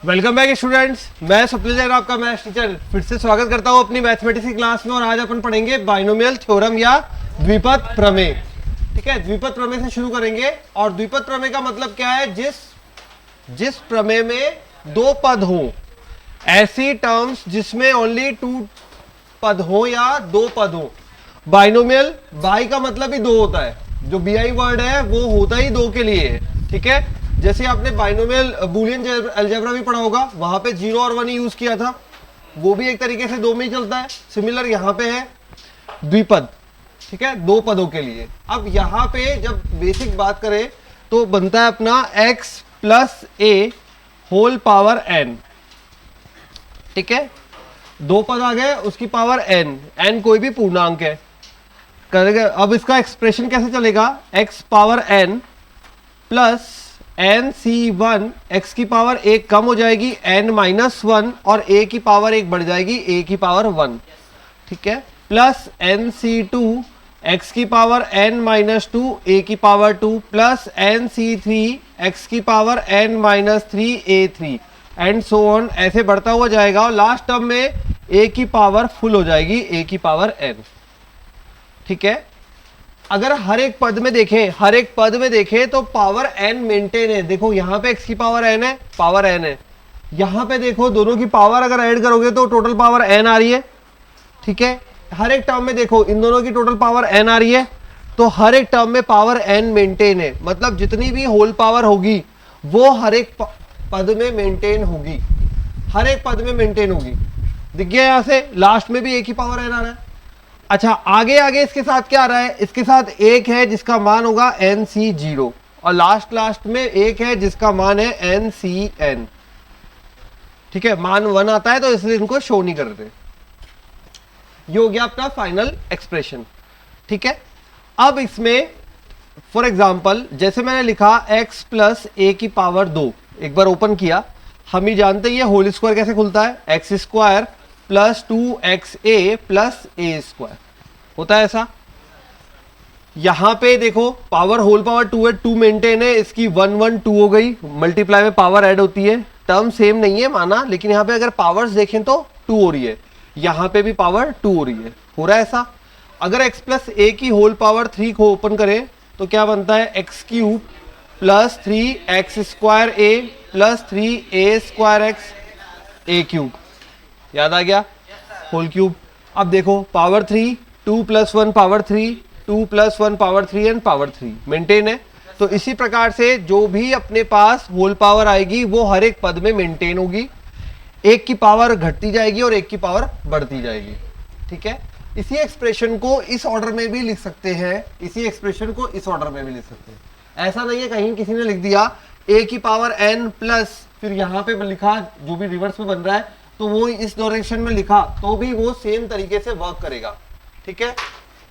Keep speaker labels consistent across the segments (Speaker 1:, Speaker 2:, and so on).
Speaker 1: Welcome back students, मैं स्वप्निल जैन आपका maths teacher फिर से स्वागत करता हूं अपनी मैथमेटिक्स की क्लास में। और आज अपन पढ़ेंगे बाइनोमियल थ्योरम या द्विपद प्रमेय। ठीक है, द्विपद प्रमेय से शुरू करेंगे। और द्विपद प्रमेय का मतलब क्या है? जिस प्रमेय में दो पद हो, ऐसी टर्म्स जिसमें ओनली टू पद हो या दो पद हो। बाइनोमियल, बाई का मतलब ही दो होता है, जो बीआई वर्ड है वो होता ही दो के लिए है। ठीक है, जैसे आपने बाइनोमियल बूलियन अलजेब्रा भी पढ़ा होगा, वहां पे 0 और 1 यूज किया था, वो भी एक तरीके से दो में ही चलता है। सिमिलर यहाँ पे है द्विपद, ठीक है, दो पदों के लिए। अब यहाँ पे जब बेसिक बात करें तो बनता है अपना x प्लस ए होल पावर n। ठीक है, दो पद आ गए, उसकी पावर n कोई भी पूर्णांक है करेगा। अब इसका एक्सप्रेशन कैसे चलेगा? x power n plus n C one, x की पावर एक कम हो जाएगी n माइनस वन, और a की पावर एक बढ़ जाएगी a की पावर वन। ठीक है, plus n C two, x की power n minus two, a की power two, plus n C three, x की power n minus three, a three, and so on, ऐसे बढ़ता हुआ जाएगा। और लास्ट टर्म में a की पावर फुल हो जाएगी, a की पावर n। ठीक है, अगर हर एक पद में देखें तो पावर n मेंटेन है। देखो यहाँ पे x की पावर n है, पावर n है। यहाँ पे देखो दोनों की पावर अगर ऐड करोगे तो टोटल पावर n आ रही है। ठीक है, हर एक टर्म में देखो इन दोनों की टोटल पावर n आ रही है, तो हर एक टर्म में पावर n मेंटेन है। मतलब जितनी भी होल पावर होगी वो हर एक पद में मेंटेन होगी, हर एक पद में मेंटेन होगी। दिख गया यहाँ से? लास्ट में भी a की पावर n आ रहा है। अच्छा, आगे इसके साथ क्या आ रहा है? इसके साथ एक है जिसका मान होगा एन सी जीरो, और लास्ट में एक है जिसका मान है एन सी एन। ठीक है, मान वन आता है तो इसलिए इनको शो नहीं करते। ये हो गया अपना फाइनल एक्सप्रेशन। ठीक है, अब इसमें फॉर एग्जांपल जैसे मैंने लिखा x प्लस ए की पावर दो, एक बार ओपन किया, हम ही जानते हैं ये होल स्क्वायर कैसे खुलता है, x square plus 2xa plus a square होता है ऐसा। यहां पे देखो पावर होल पावर 2 है, 2 मेंटेन है, इसकी 1 1 2 हो गई, मल्टीप्लाई में पावर ऐड होती है। टर्म सेम नहीं है माना, लेकिन यहां पे अगर पावर्स देखें तो 2 हो रही है, यहां पे भी पावर 2 हो रही है, हो रहा है ऐसा। अगर x प्लस ए की होल पावर 3 को ओपन करें तो क्या बनता है? X cube plus 3x square a plus 3a square x a cube. याद आ गया? Whole cube. अब देखो power 3, 2 plus 1 power 3, 2 plus 1 power 3 and power 3 maintain है। तो इसी प्रकार से जो भी अपने पास होल पावर आएगी वो हर एक पद में मेंटेन होगी, एक की पावर घटती जाएगी और एक की पावर बढ़ती जाएगी। ठीक है, इसी एक्सप्रेशन को इस ऑर्डर में भी लिख सकते हैं, इसी एक्सप्रेशन को इस ऑर्डर में भी लिख सकते हैं। ऐसा नहीं है कहीं किसी ने लिख दिया a की पावर n प्लस, फिर यहाँ पे लिखा जो भी रिवर्स में बन रहा है तो वो इस डायरेक्शन में लिखा तो भी वो सेम तरीके से वर्क करेगा। ठीक है,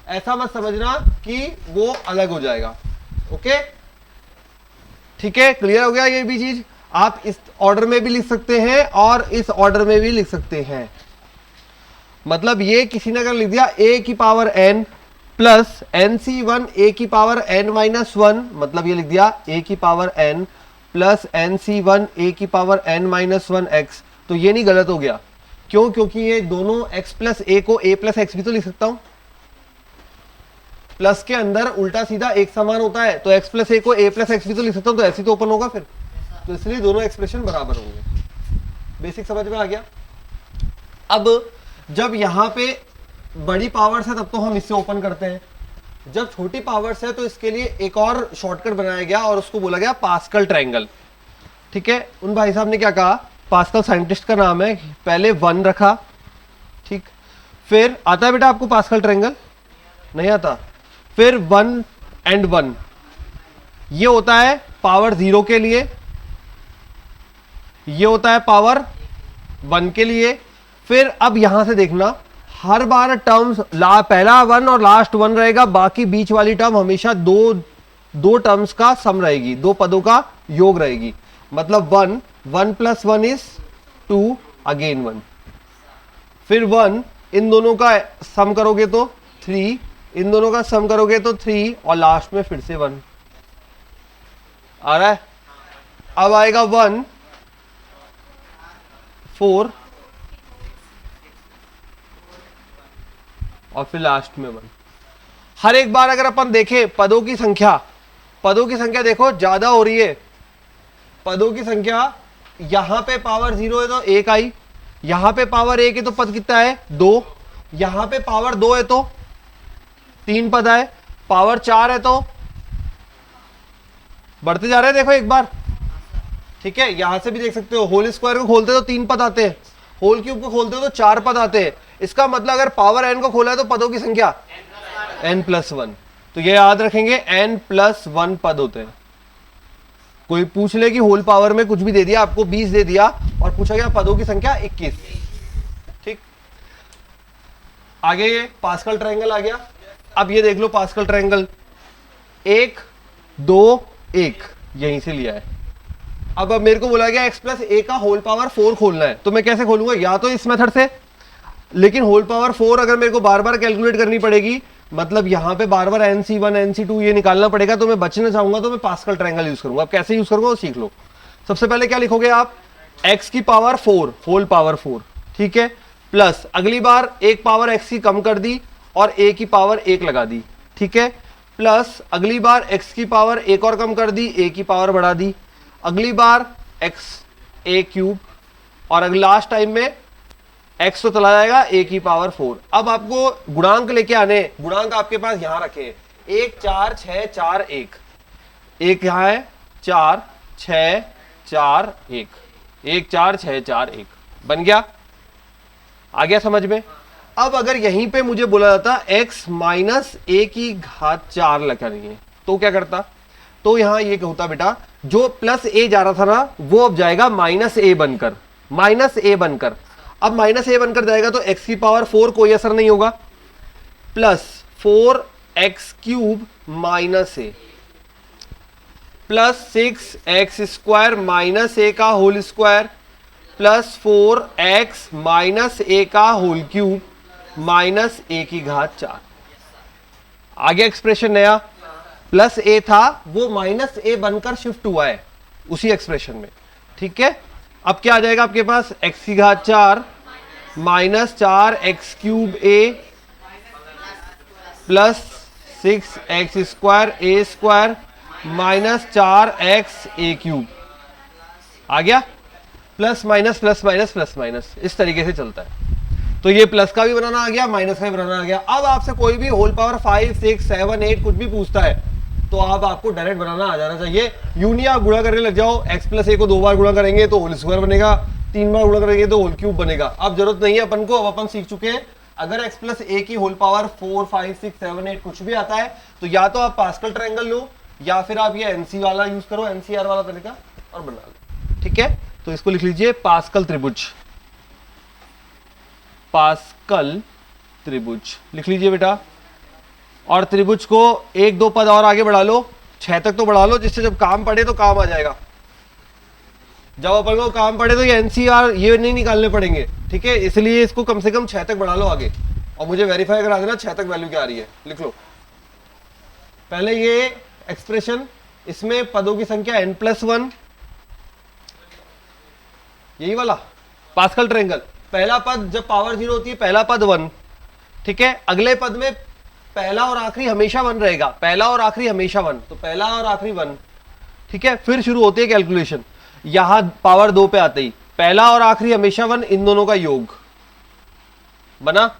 Speaker 1: ऐसा मत समझना कि वो अलग हो जाएगा। ओके, ठीक है, क्लियर हो गया? ये भी चीज आप इस ऑर्डर में भी लिख सकते हैं और इस ऑर्डर में भी लिख सकते हैं। मतलब ये किसी ने अगर लिख दिया a की power n plus n C one a की पावर n माइनस वन, मतलब ये लिख दिया a की power n plus n C one a की power n minus one x, तो ये नहीं गलत हो गया। क्यों? क्योंकि ये दोनों x प्लस ए को a प्लस एक्स भी तो लिख सकता हूं। प्लस के अंदर उल्टा सीधा एक समान होता है, तो x प्लस ए को a प्लस एक्स भी तो लिख सकता हूं, तो ऐसे तो ओपन होगा फिर, तो इसलिए दोनों एक्सप्रेशन बराबर होंगे। बेसिक समझ में आ गया? अब जब यहां पे बड़ी पावर्स है तब तो हम इससे ओपन करते हैं, जब छोटी पावर्स है तो इसके लिए एक और शॉर्टकट बनाया गया और उसको बोला गया पास्कल ट्रायंगल। ठीक है, उन भाई साहब ने क्या कहा, पास्कल साइंटिस्ट का नाम है, पहले 1 रखा, ठीक, फिर आता है बेटा आपको पास्कल ट्रायंगल? नहीं आता। फिर 1 and 1 ये होता है पावर 0 के लिए, ये होता है पावर 1 के लिए। फिर अब यहां से देखना, हर बार टर्म्स पहला 1 और लास्ट 1 रहेगा, बाकी बीच वाली टर्म हमेशा दो टर्म्स का सम रहेगी, दो पदों का योग रहेगी। मतलब 1 प्लस 1 इज 2, अगेन 1, फिर 1, इन दोनों का सम करोगे तो 3, इन दोनों का सम करोगे तो 3, और लास्ट में फिर से 1 आ रहा है। अब आएगा 1, 4 और फिर लास्ट में 1। हर एक बार अगर अपन देखें पदों की संख्या देखो ज्यादा हो रही है। पदों की संख्या यहां पे पावर 0 है तो 1 आई, यहां पे पावर 1 है तो पद कितना है 2, यहां पे पावर 2 है तो 3 पद आए, पावर 4 है तो बढ़ते जा रहे हैं। देखो एक बार, ठीक है, यहां से भी देख सकते हो, होल स्क्वायर को खोलते हो तो 3 पद आते हैं, होल क्यूब को खोलते हो तो 4 पद आते हैं। इसका मतलब अगर पावर n को खोला है तो पदों की संख्या n+1। तो ये याद रखेंगे n+1 पद होते हैं। कोई पूछ ले कि होल पावर में कुछ भी दे दिया, आपको 20 दे दिया और पूछा गया पदों की संख्या 21। ठीक, आगे ये पास्कल ट्रायंगल आ गया। अब ये देख लो पास्कल ट्रायंगल 1 2 1 यहीं से लिया है। अब मेरे को बोला गया x+a का होल पावर 4 खोलना है, तो मैं कैसे खोलूंगा, या तो इस मेथड से, लेकिन होल पावर 4 अगर मेरे को बार बार कैलकुलेट करनी पड़ेगी, मतलब यहां पे बार बार nc1 nc2 ये निकालना पड़ेगा, तो मैं बचना चाहूंगा तो मैं पास्कल ट्रायंगल यूज करूंगा। अब कैसे यूज करूंगा वो सीख लो। सबसे पहले क्या लिखोगे आप, x की पावर 4 होल पावर 4, ठीक है, प्लस अगली बार एक पावर x की कम कर दी और a की पावर 1 लगा दी, ठीक है, प्लस अगली बार x की पावर 1 और कम कर दी, a की पावर बढ़ा दी, अगली बार x(a³) और अगले लास्ट टाइम में x तो चला जाएगा a की पावर 4। अब आपको गुणांक लेके आने, गुणांक आपके पास यहां रखे 1 4 6 4 1, एक यहां है 4 6 4 1, 1 4 6 4 1 बन गया। आ गया समझ में। अब अगर यहीं पे मुझे बोला जाता x माइनस a की घात 4 लगानी है तो क्या करता, तो यहां ये होता बेटा, जो प्लस a जा रहा था ना वो अब जाएगा माइनस a बनकर, माइनस a बनकर। अब माइनस a बनकर जाएगा तो x की पावर 4 कोई असर नहीं होगा, plus 4x³ minus a plus 6x² minus a का whole square plus 4x minus a का होल क्यूब माइनस a की घात 4। आगे एक्सप्रेशन नया, प्लस a था वो माइनस a बनकर शिफ्ट हुआ है उसी एक्सप्रेशन में, ठीक है। अब क्या आ जाएगा आपके पास, x की घात 4 minus 4x³ a plus 6x² a² minus 4x a³। आ गया, plus minus plus minus plus minus इस तरीके से चलता है। तो ये प्लस का भी बनाना आ गया, माइनस का भी बनाना आ गया। अब आपसे कोई भी होल पावर 5 6 7 8 कुछ भी पूछता है तो आपको डायरेक्ट बनाना आ जाना चाहिए। यूं नहीं आप गुणा करने लग जाओ, x+a को 2 बार गुणा करेंगे तो होल स्क्वायर बनेगा, 3 बार गुणा करेंगे तो होल क्यूब बनेगा। अब जरूरत नहीं है अपन को, अब अपन सीख चुके हैं अगर x+a की होल पावर 4 5 6 7 8 कुछ भी आता है तो या तो आप पास्कल ट्रायंगल लो या फिर आप ये NC वाला यूज करो, NCR वाला तरीका, और बना लो, ठीक है। तो इसको लिख लीजिए पास्कल त्रिभुज, पास्कल त्रिभुज लिख लीजिए बेटा। और त्रिभुज को 1 2 पद और आगे बढ़ा लो, 6 तक तो बढ़ा लो, जिससे जब काम पड़े तो काम आ जाएगा। जब अपन को काम पड़े तो ये NCR ये नहीं निकालने पड़ेंगे, ठीक है, इसलिए इसको कम से कम 6 तक बढ़ा लो आगे और मुझे वेरीफाई करा देना 6 तक वैल्यू क्या आ रही है। लिख लो पहले ये एक्सप्रेशन, इसमें पदों की संख्या n+1, यही वाला पास्कल ट्रायंगल। पहला पद जब पावर 0 होती है पहला पद 1, ठीक है, अगले पद में पहला और आखिरी हमेशा 1 रहेगा, पहला और आखिरी हमेशा 1, तो पहला और आखिरी 1, ठीक है। फिर शुरू होती है कैलकुलेशन, यहां पावर 2 पे आते ही पहला और आखिरी हमेशा 1, इन दोनों का योग बना।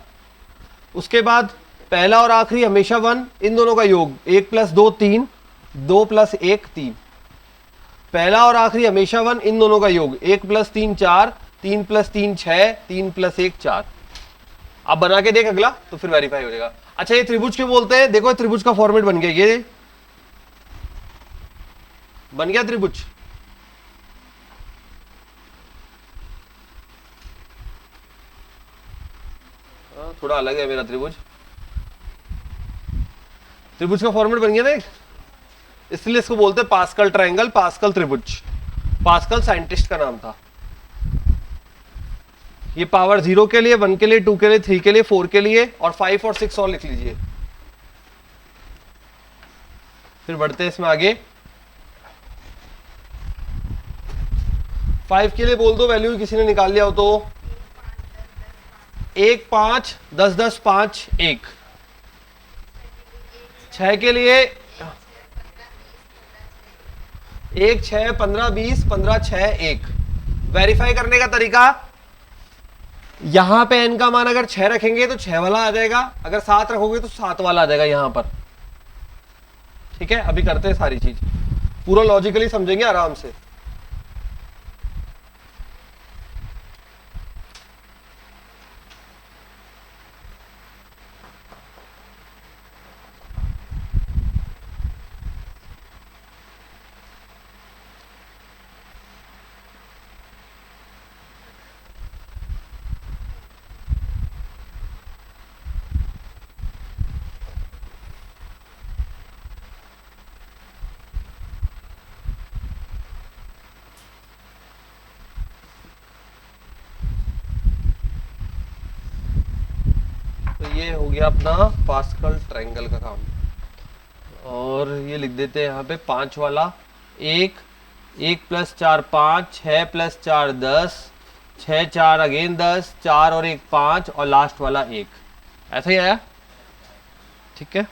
Speaker 1: उसके बाद पहला और आखिरी हमेशा 1, इन दोनों का योग 1 + 2 3, 2 + 1 3, पहला और आखिरी हमेशा 1, इन दोनों का योग 1 + 3 4, 3 + 3 6, 3 + 1 4। अब बना के देख अगला तो फिर वेरीफाई हो जाएगा। अच्छा ये त्रिभुज क्यों बोलते हैं, देखो त्रिभुज का फॉर्मेट बन गया, ये बन गया त्रिभुज। थोड़ा अलग है मेरा त्रिभुज, त्रिभुज का फॉर्मेट बन गया देख, इसलिए इसको बोलते हैं पास्कल ट्रायंगल, पास्कल त्रिभुज। पास्कल साइंटिस्ट का नाम था। ये पावर 0 के लिए, 1 के लिए, 2 के लिए, 3 के लिए, 4 के लिए और 5 और 6 और लिख लीजिए। फिर बढ़ते हैं इसमें आगे। 5 के लिए बोल दो वैल्यू, किसी ने निकाल लिया हो तो 1 5 10 10 5 1। 6 के लिए 1 6 15 20 15 6 1। वेरीफाई करने का तरीका, यहां पे n का मान अगर 6 रखेंगे तो 6 वाला आ जाएगा, अगर 7 रखोगे तो 7 वाला आ जाएगा यहां पर। ठीक है, अभी करते हैं सारी चीज, पूरा लॉजिकली समझेंगे आराम से। तो ये हो गया अपना पास्कल ट्रायंगल का काम, और ये लिख देते हैं यहाँ पे 5 वाला। 1 1 + 4 5, 6 + 4 10, 6 4 अगेन 10, 4 और 1 5, और लास्ट वाला 1। ऐसा ही आया, ठीक है।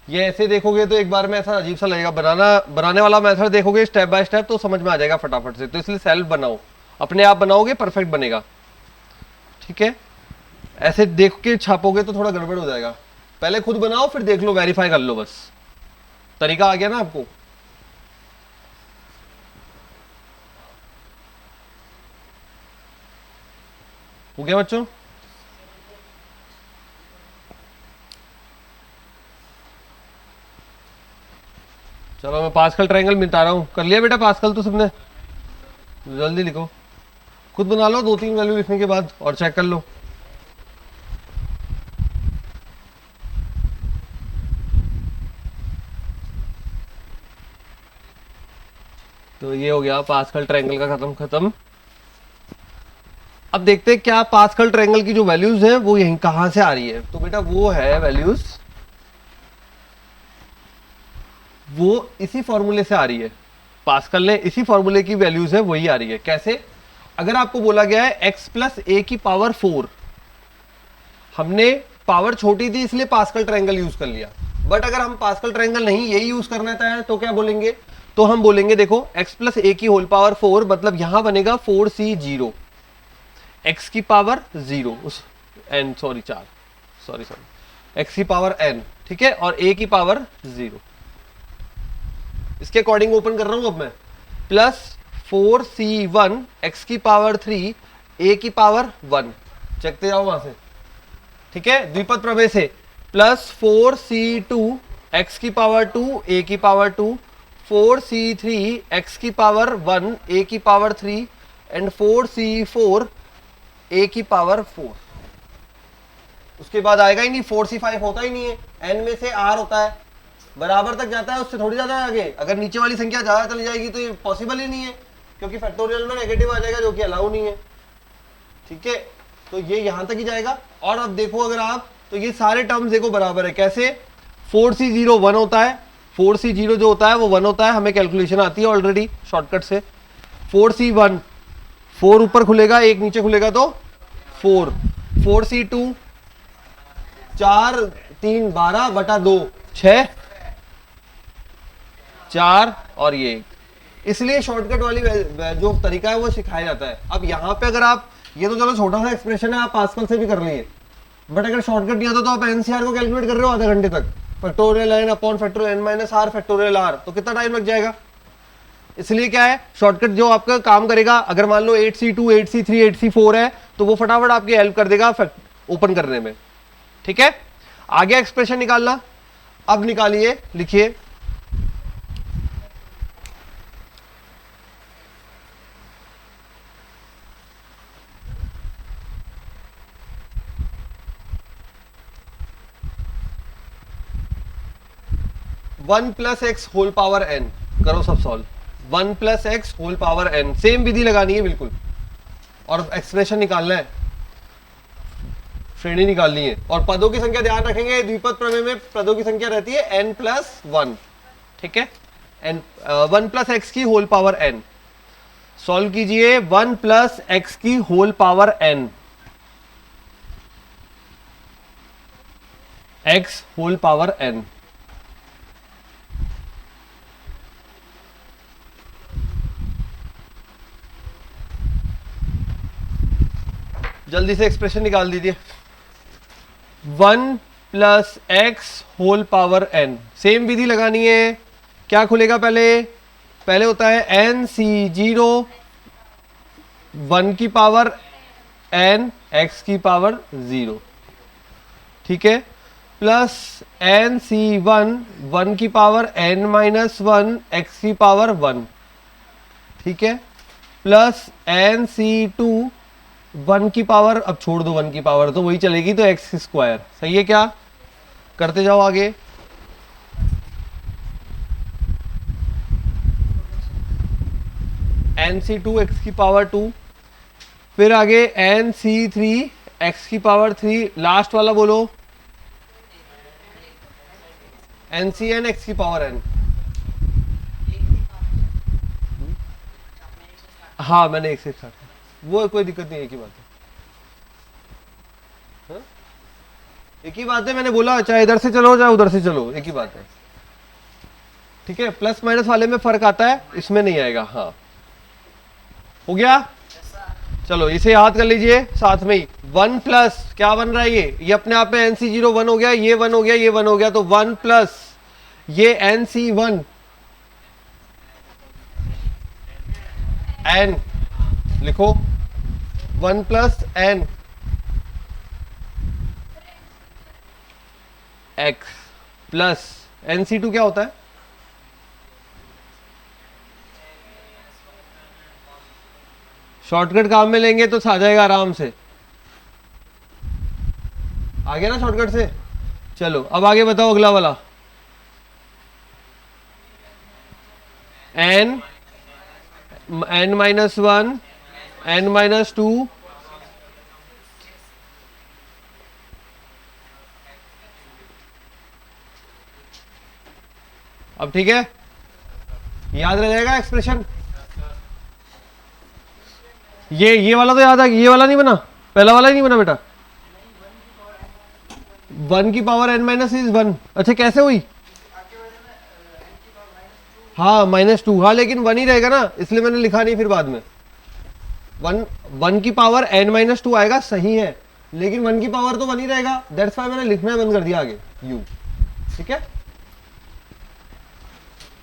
Speaker 1: ये ऐसे देखोगे तो एक बार में ऐसा अजीब सा लगेगा, बनाने वाला मेथड देखोगे स्टेप बाय स्टेप तो समझ में आ जाएगा फटाफट से। तो इसलिए सेल्फ बनाओ, अपने आप बनाओगे परफेक्ट बनेगा, ठीक है। ऐसे देख के छापोगे तो थोड़ा गड़बड़ हो जाएगा। पहले खुद बनाओ फिर देख लो, वेरीफाई कर लो, बस तरीका आ गया ना आपको। हो गया बच्चों? चलो मैं पास्कल ट्रायंगल मिटा रहा हूँ। कर लिया बेटा पास्कल तो सबने? जल्दी लिखो, खुद बना लो 2-3 वैल्यू लिखने के बाद और चेक कर लो। तो ये हो गया पास्कल ट्रायंगल का खत्म। अब देखते हैं क्या पास्कल ट्रायंगल की जो वैल्यूज है वो यहीं कहां से आ रही है। तो बेटा वो है वैल्यूज, वो इसी फॉर्मूले से आ रही है। पास्कल ने इसी फॉर्मूले की वैल्यूज है वही आ रही है। कैसे? अगर आपको बोला गया है x + a⁴, हमने पावर छोटी थी इसलिए पास्कल ट्रायंगल यूज कर लिया। बट अगर हम पास्कल ट्रायंगल नहीं यही यूज करना है तो क्या बोलेंगे? तो हम बोलेंगे देखो x + a⁴ मतलब यहां बनेगा 4c0, x की पावर 0 उस n सॉरी 4 सॉरी x की पावर n, ठीक है, और a की पावर 0। इसके अकॉर्डिंग ओपन कर रहा हूं अब मैं, प्लस 4c1 x की पावर 3 a की पावर 1, चेकते जाओ वहां से, ठीक है, द्विपद प्रमेय से, प्लस 4c2 x की पावर 2 a की पावर 2, 4c3 x की पावर 1 a की पावर 3 एंड 4c4 a की पावर 4। उसके बाद आएगा ही नहीं, 4c5 होता ही नहीं है, n में से r होता है, बराबर तक जाता है, उससे थोड़ी ज्यादा आगे। अगर नीचे वाली संख्या ज्यादा चली जाएगी तो ये पॉसिबल ही नहीं है, क्योंकि फैक्टोरियल में नेगेटिव आ जाएगा जो कि अलाउ नहीं है, ठीक है। तो ये यहां तक ही जाएगा। और अब देखो अगर आप, तो ये सारे टर्म्स देखो बराबर है। कैसे? 4c0 1 होता है, 4c0 जो होता है वो 1 होता है, हमें कैलकुलेशन आती है ऑलरेडी शॉर्टकट से। 4c1 4 ऊपर खुलेगा 1 नीचे खुलेगा तो 4, 4c2 4 3 12 बटा 2 6 4 और ये 1। इसलिए शॉर्टकट वाली जो तरीका है वो सिखाया जाता है। अब यहाँ पे अगर आप, ये तो चलो छोटा सा एक्सप्रेशन है, आप पास्कल से भी कर लिए, बट अगर शॉर्टकट नहीं आता तो आप एनसीआर को कैलकुलेट कर रहे हो आधा घंटे तक, factorial n upon factorial n minus r factorial r, तो कितना टाइम लग जाएगा। इसलिए क्या है, शॉर्टकट जो आपका काम करेगा, अगर मान लो 8c2 8c3 8c4 है तो वो फटाफट आपकी हेल्प कर देगा ओपन करने में, ठीक है। आगे एक्सप्रेशन निकालना, अब निकालिए, लिखिए one plus x whole power n, करो सब solve. 1 + x whole power n, same विधि लगानी है बिल्कुल, और एक्सप्रेशन निकालना है। श्रेणी निकालनी है। और पदों की संख्या ध्यान रखेंगे, द्विपद प्रमेय में पदों की संख्या रहती है n+1, ठीक है, n 1 + x की होल पावर n। सॉल्व कीजिए 1 + x की whole power n, x whole power n। जल्दी से एक्सप्रेशन निकाल दीजिए। 1 + x whole power n, same विधि लगानी है। क्या खुलेगा पहले होता है nc0 1 की पावर n x की पावर 0, ठीक है, प्लस nc1 1 की पावर n-1 x की पावर 1, ठीक है, प्लस nc2 1 की पावर, अब छोड़ दो 1 की पावर तो वही चलेगी, तो x²। सही है क्या? करते जाओ आगे। nc2 x की पावर 2, फिर आगे nc3 x की पावर 3, लास्ट वाला बोलो ncn x की पावर n। हाँ मैंने एक से एक साथ, वो कोई दिक्कत नहीं, एक ही बात है, एक ही बात है, मैंने बोला चाहे इधर से चलो चाहे उधर से चलो, एक ही बात है, ठीक है। प्लस माइनस वाले में फर्क आता है, इसमें नहीं आएगा। हाँ हो गया, चलो इसे याद कर लीजिए साथ में ही। 1 प्लस क्या बन रहा है, ये अपने आप में nc0 1 हो गया, ये 1 हो गया, ये 1 हो गया, तो 1 प्लस ये nc1 n लिखो, 1 plus n x plus nc2 क्या होता है, शॉर्टकट काम में लेंगे तो आ जाएगा आराम से, आ गया ना शॉर्टकट से। चलो अब आगे बताओ अगला वाला, n n-1 n-2 अब ठीक है, याद रह जाएगा एक्सप्रेशन। ये वाला तो याद आ गया, ये वाला नहीं बना, पहला वाला ही नहीं बना बेटा। 1 की पावर n-1, अच्छा कैसे हुई, हाँ -2, हाँ लेकिन 1 ही रहेगा ना, इसलिए मैंने लिखा नहीं फिर बाद में। 1 की पावर n-2 आएगा, सही है, लेकिन 1 की पावर तो 1 ही रहेगा, दैट्स व्हाई मैंने लिखना बंद कर दिया आगे u, ठीक है।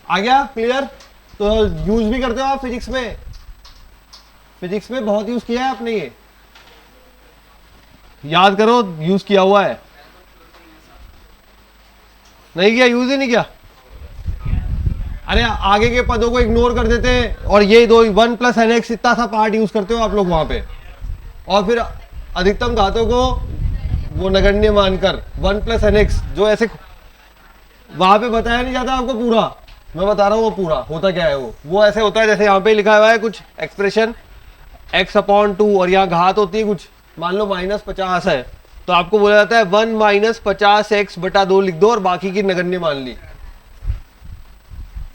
Speaker 1: आ गया क्लियर? तो यूज भी करते हो आप फिजिक्स में, फिजिक्स में बहुत यूज किया है आपने, ये याद करो, यूज किया हुआ है, नहीं किया, यूज ही नहीं किया। अरे आगे के पदों को इग्नोर कर देते हैं और ये दो 1 + nx इतना सा पार्ट यूज करते हो आप लोग वहां पे, और फिर अधिकतम घातों को वो नगण्य मानकर 1 + nx, जो ऐसे वहां पे बताया नहीं जाता आपको पूरा, मैं बता रहा हूँ वो पूरा होता क्या है। वो ऐसे होता है जैसे यहाँ पे लिखा हुआ है कुछ एक्सप्रेशन x/2 और यहाँ घात होती है कुछ, मान लो -50 है, तो आपको बोला जाता है 1 - 50x/2 लिख दो और बाकी की नगण्य मान ली।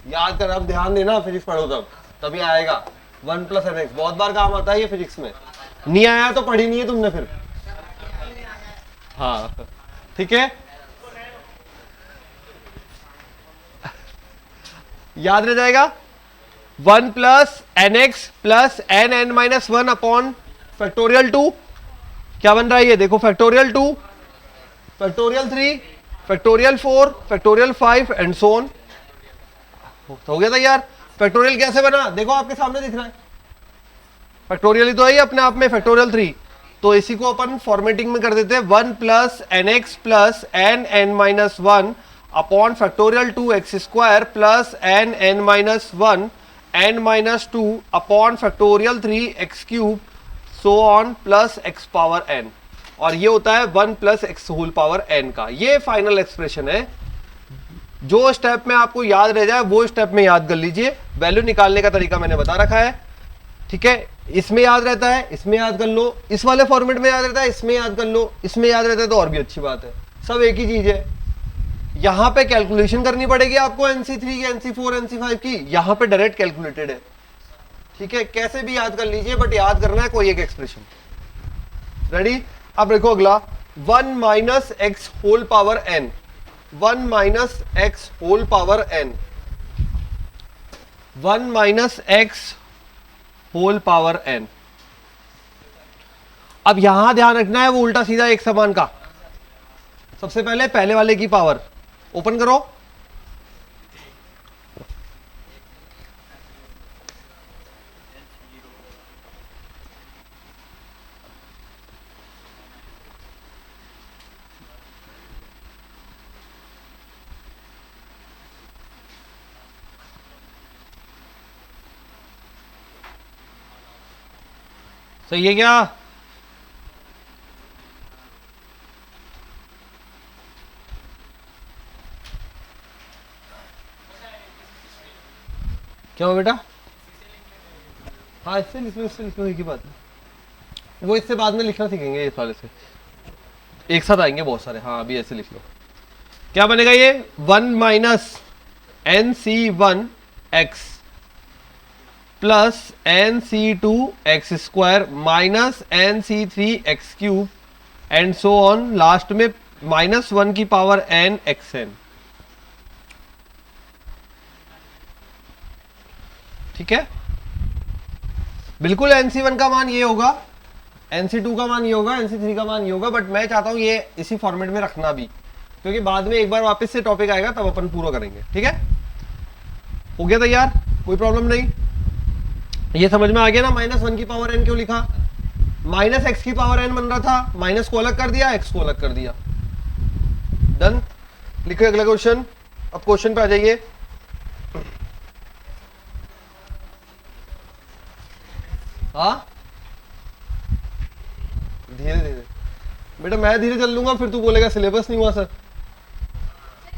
Speaker 1: याद कर, अब ध्यान देना, फिजिक्स पढ़ो तभी आएगा 1 + nx, बहुत बार काम आता है ये फिजिक्स में, नहीं आया तो पढ़ी नहीं है तुमने फिर। हाँ ठीक है, याद रह जाएगा। 1 + nx + n(n-1) अपॉन फैक्टोरियल 2, क्या बन रहा है ये देखो, factorial 2, factorial 3, factorial 4, factorial 5 and so on. हो गया था यार। फैक्टोरियल कैसे बना, देखो आपके सामने दिख रहा है, फैक्टोरियल ही तो है अपने आप में, फैक्टोरियल 3, तो इसी को अपन फॉर्मेटिंग में कर देते हैं, 1 + nx + n(n-1) upon factorial 2x² plus n(n-1) n-2 upon factorial 3x³ so on plus x power n, और ये होता है 1 + x होल पावर n का, ये फाइनल एक्सप्रेशन है। जो स्टेप में आपको याद रह जाए वो स्टेप में याद कर लीजिए, वैल्यू निकालने का तरीका मैंने बता रखा है, ठीक है। इसमें याद रहता है, इसमें याद कर लो, इस वाले फॉर्मेट में याद रहता है, इसमें याद कर लो, इसमें याद रहता है तो और भी अच्छी बात है, सब एक ही चीज है। यहां पे कैलकुलेशन करनी पड़ेगी आपको NC3 की, NC4, NC5 की, यहां पे डायरेक्ट कैलकुलेटेड है। ठीक है, कैसे भी याद कर लीजिए, बट याद करना है कोई एक एक्सप्रेशन। रेडी? अब देखो अगला, 1 minus X whole power n, 1 minus X whole power n, 1 minus X whole power n। अब यहां ध्यान रखना है वो उल्टा सीधा एक समान का। सबसे पहले पहले वाले की पावर ओपन करो, सही है क्या? क्या हो बेटा? हाँ इससे लिख लो, इससे लिख लो, एक ही बात है। वो इससे बाद में लिखना सीखेंगे, इस वाले से एक साथ आएंगे बहुत सारे। हाँ अभी ऐसे लिख लो। क्या बनेगा ये? 1 minus NC1 x plus NC2 x square minus NC3 x cube and so on, last में -1 की पावर n xn। ठीक है, बिल्कुल NC1 का मान ये होगा, NC2 का मान ये होगा, NC3 का मान ये होगा, बट मैं चाहता हूं ये इसी फॉर्मेट में रखना भी, क्योंकि बाद में एक बार वापस से टॉपिक आएगा तब अपन पूरा करेंगे। ठीक है, हो गया तैयार? कोई प्रॉब्लम नहीं? ये समझ में आ गया ना -1 की पावर n क्यों लिखा? -x की पावर n बन रहा था, माइनस को अलग कर दिया, x को अलग कर दिया। डन। लिखो अगला क्वेश्चन। अब क्वेश्चन पे आ जाइए। हाँ धीरे धीरे बेटा, मैं धीरे चल लूंगा, फिर तू बोलेगा सिलेबस नहीं हुआ सर।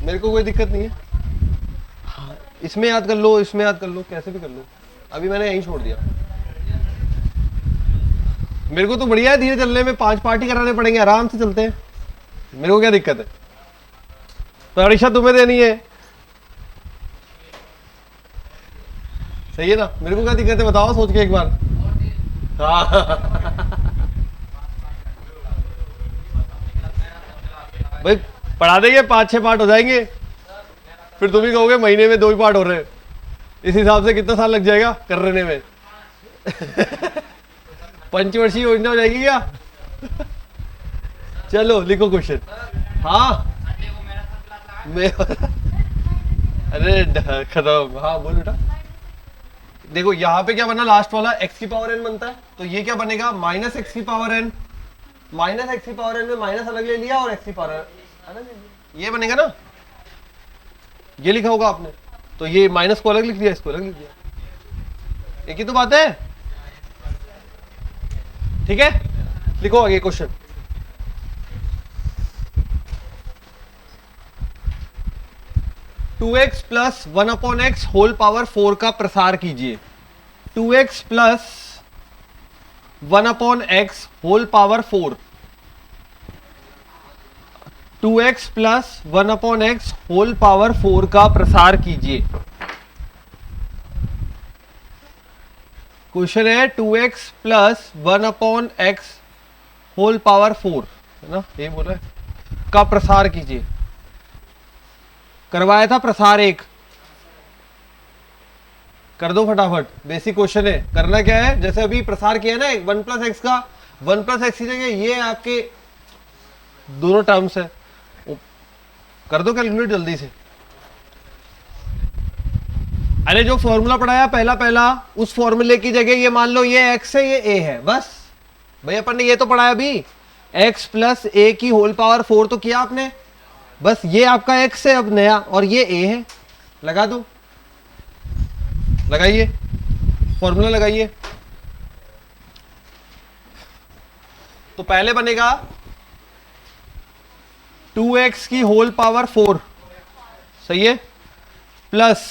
Speaker 1: मेरे को कोई दिक्कत नहीं है। हाँ, इसमें याद कर लो, इसमें याद कर लो, कैसे भी कर लो। अभी मैंने यहीं छोड़ दिया। मेरे को तो बढ़िया है धीरे चलने में, 5 पार्टी कराने पड़ेंगे, आराम से चलते हैं। मेरे को क्या दिक्कत है? परीक्षा तुम्हें देनी है, सही है ना? मेरे को क्या दिक्कत है बताओ सोच के एक बार। हाँ भाई पढ़ा देंगे, 5-6 पार्ट हो जाएंगे, फिर तुम ही कहोगे महीने में 2 ही पार्ट हो रहे हैं। इस हिसाब से कितना साल लग जाएगा करने में? पंचवर्षीय योजना हो जाएगी क्या? चलो लिखो क्वेश्चन। हाँ मैं अरे खत्म। हाँ बोल बेटा। देखो यहाँ पे क्या बना, लास्ट वाला x की पावर n बनता है, तो ये क्या बनेगा? -x की पावर n, -x की पावर n में माइनस अलग ले लिया और x की पावर अलग ले लिया, ये बनेगा ना? ये लिखा होगा आपने, तो ये माइनस को अलग लिख दिया, इसको अलग लिख दिया, एक ही तो बात है। ठीक है, लिखो आगे question. Two X plus 1/x whole power 4 का प्रसार कीजिए। 2x plus 1/x whole power 4, 2x plus 1/x whole power 4 का प्रसार कीजिए। क्वेश्चन है 2x plus 1/x whole power 4 है ना, ये बोला है, का प्रसार कीजिए। करवाया था प्रसार 1, कर दो फटाफट, बेसिक क्वेश्चन है। करना क्या है, जैसे अभी प्रसार किया ना 1 प्लस एक्स का, 1 प्लस एक्स की जगह ये आपके दोनों टर्म्स है, कर दो कैलकुलेट जल्दी से। अरे जो फॉर्मूला पढ़ाया पहला उस फॉर्मूले की जगह ये मान लो ये x है, ये a है, बस भाई अपन ने ये तो पढ़ाया अभी, x प्लस a की होल पावर 4 तो किया आपने, बस ये आपका x है अब नया और ये a है, लगा दो, लगाइए फॉर्मूला लगाइए। तो पहले बनेगा 2x की होल पावर 4, सही है, प्लस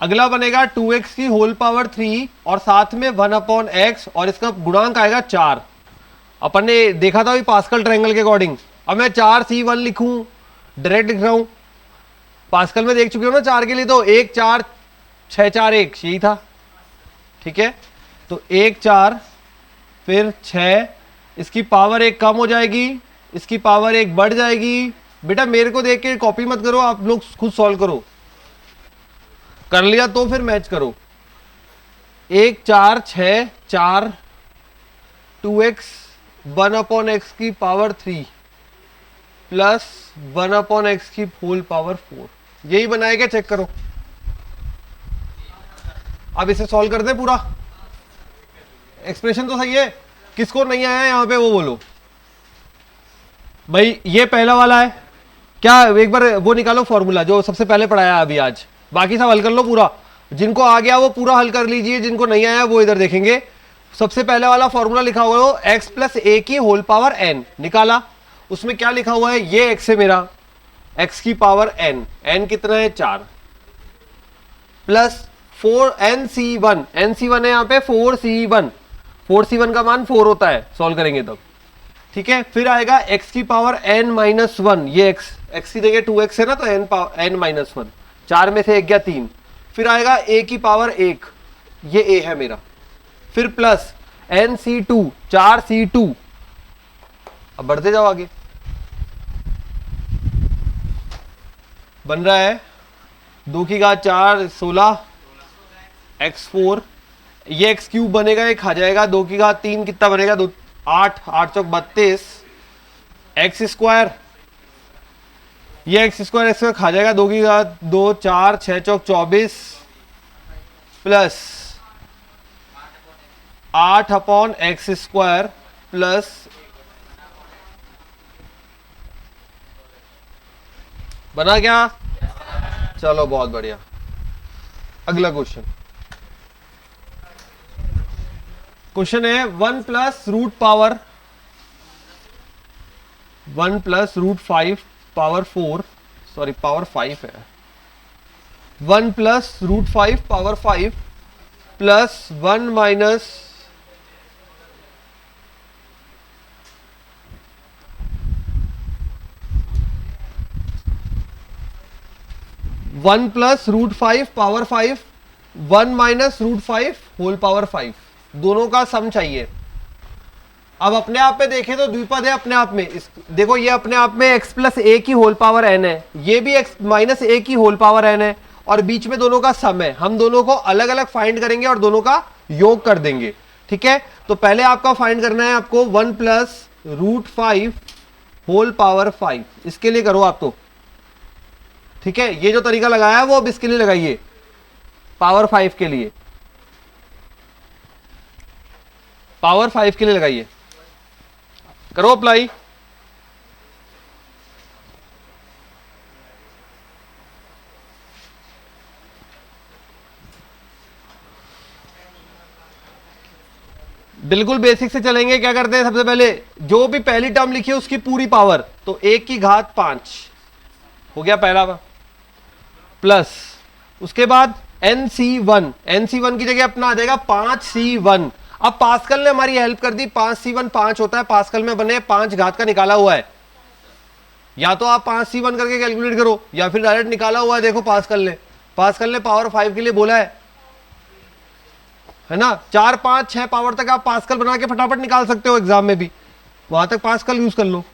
Speaker 1: अगला बनेगा 2x की होल पावर 3 और साथ में 1/x और इसका गुणांक आएगा 4। अपन ने देखा था पास्कल ट्रायंगल के अकॉर्डिंग। अब मैं 4c1 लिखूं, डायरेक्ट लिख रहा हूं, पास्कल में देख चुके हो ना 4 के लिए, तो 1 4 6 4 1 यही था। ठीक है, तो 1 4 फिर 6, इसकी पावर 1 कम हो जाएगी, इसकी पावर 1 बढ़ जाएगी। बेटा मेरे को देख के कॉपी मत करो, आप लोग खुद सॉल्व करो, कर लिया तो फिर मैच करो। 1 4 6 4 2x 1/x की पावर 3 प्लस 1/x की होल पावर 4, यही बनाएगा, चेक करो। अब इसे सॉल्व कर दे पूरा। एक्सप्रेशन तो सही है, किसको नहीं आया यहां पे वो बोलो भाई। ये पहला वाला है क्या, एक बार वो निकालो फॉर्मूला जो सबसे पहले पढ़ाया अभी आज, बाकी सब हल कर लो पूरा। जिनको आ गया वो पूरा हल कर लीजिए, जिनको नहीं आया वो इधर देखेंगे। सबसे पहले वाला फॉर्मूला लिखा हुआ है x प्लस ए की होल पावर n, निकाला। उसमें क्या लिखा हुआ है, ये x है मेरा, x की पावर n, n कितना है 4, प्लस 4nc1, nc1 है यहाँ पे 4c1, 4c1 का मान 4 होता है, सॉल्व करेंगे तब। ठीक है, फिर आएगा x की पावर n-1, ये x की जगह 2x है ना, तो n-1, 4 में से 1 गया 3। फिर आएगा a की पावर 1, ये a है मेरा, फिर प्लस nc2, 4c2, अब बढ़ते जाओ आगे, बन रहा है 2 की घात 4 16 x4, ये x क्यूब बनेगा, ये खा जाएगा, 2 की घात 3 कितना बनेगा, 2 8 8 चौक 32, एक्स स्क्वायर, ये एक्स स्क्वायर खा जाएगा, 2 की घात 2 4 6 चौक 24 प्लस 8/x स्क्वायर प्लस बना क्या? चलो बहुत बढ़िया। अगला क्वेश्चन है 1 plus root 5 power 4, sorry power 5 है, 1 plus root 5 power 5 plus 1 minus 1 plus root 5 power 5 1 minus root 5 whole power 5, दोनों का सम चाहिए। अब अपने आप में देखें तो द्विपद है अपने आप में, देखो ये अपने आप में x प्लस ए की होल पावर n है, ये भी x माइनस ए की होल पावर n है, और बीच में दोनों का सम है। हम दोनों को अलग अलग फाइंड करेंगे और दोनों का योग कर देंगे। ठीक है, तो पहले आपका फाइंड करना है आपको 1 प्लस रूट 5 होल पावर 5, इसके लिए करो आप तो। ठीक है, ये जो तरीका लगाया है वो अब इसके लिए लगाइए, पावर 5 के लिए, पावर 5 के लिए लगाइए, करो अप्लाई। बिल्कुल बेसिक से चलेंगे। क्या करते हैं, सबसे पहले जो भी पहली टर्म लिखी है उसकी पूरी पावर, तो 1 की घात 5 हो गया पहला, प्लस उसके बाद nc1 की जगह अपना आ जाएगा 5c1। अब पास्कल ने हमारी हेल्प कर दी, 5c1 5 होता है, पास्कल में बने 5 घात का निकाला हुआ है, या तो आप 5c1 करके कैलकुलेट करो या फिर डायरेक्ट निकाला हुआ है। देखो पास्कल ने पावर 5 के लिए बोला है ना, 4 5 6 पावर तक आप पास्कल बना के फटाफट निकाल सकते हो, एग्जाम में भी वहां तक पास्कल यूज कर लो।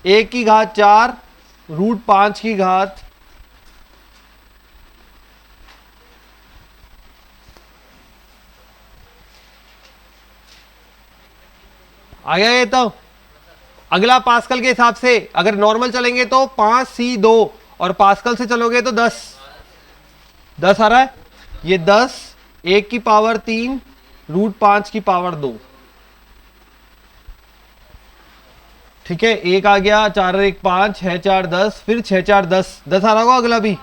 Speaker 1: 1 की घात 4 रूट 5 की घात आ गया ये। तो अगला पास्कल के हिसाब से अगर नॉर्मल चलेंगे तो 5c2 और पास्कल से चलोगे तो 10 आ रहा है, ये 10 1 की पावर 3 रूट 5 की पावर 2। ठीक है, 1 आ गया, 4 और 1 5, 6 4 10, फिर 6 4 10 आ रहा होगा अगला भी,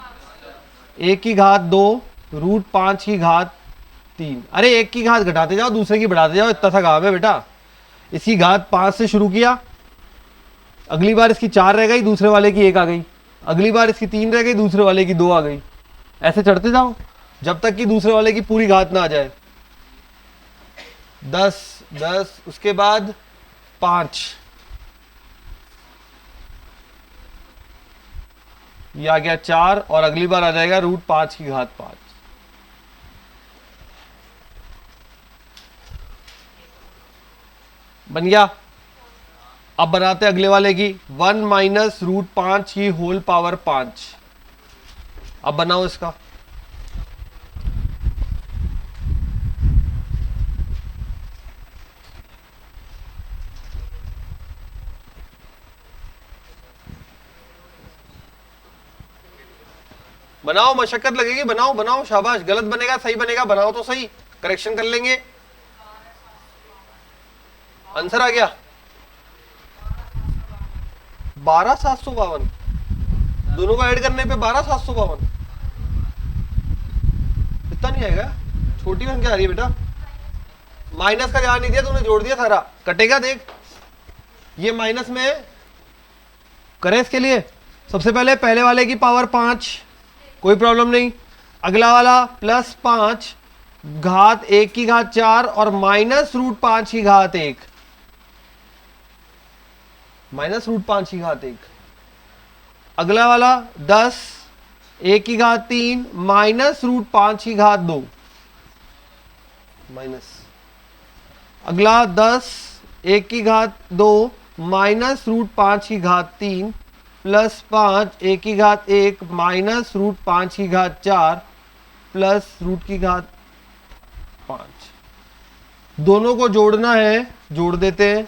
Speaker 1: 1 की घात 2 रूट 5 की घात 3। अरे 1 की घात घटाते जाओ, दूसरे की बढ़ाते जाओ, इतना सा काम है बेटा। इसकी घात 5 से शुरू किया, अगली बार इसकी 4 रह गई, दूसरे वाले की 1 आ गई, अगली बार इसकी 3 रह गई, दूसरे वाले की 2 आ गई, ऐसे चढ़ते जाओ जब तक कि दूसरे वाले की पूरी घात ना आ जाए। 10 10 उसके बाद 5, ये आ गया 4 और अगली बार आ जाएगा √5 की घात 5। बन गया। अब बनाते अगले वाले की 1 माइनस √5 की होल पावर 5। अब बनाओ इसका। बनाओ, मशक्कत लगेगी, बनाओ बनाओ, शाबाश। गलत बनेगा सही बनेगा, बनाओ तो सही, करेक्शन कर लेंगे। आंसर आ गया 12,752। दोनों को ऐड करने पे 12,752। इतना नहीं आएगा, छोटी संख्या आ रही है बेटा। माइनस का ध्यान नहीं दिया तूने, जोड़ दिया सारा, कटेगा देख। ये माइनस में करें इसके लिए सबसे पहले वाले की पावर 5, कोई प्रॉब्लम नहीं। अगला वाला +5 घात 1 की घात 4 और माइनस √5 की घात 1, माइनस √5 की घात 1। अगला वाला 10 1 की घात 3 माइनस √5 की घात 2 माइनस। अगला 10 1 की घात 2 माइनस √5 की घात 3 +5 1 की घात 1 माइनस √5 की घात 4 प्लस रूट की घात 5। दोनों को जोड़ना है, जोड़ देते हैं।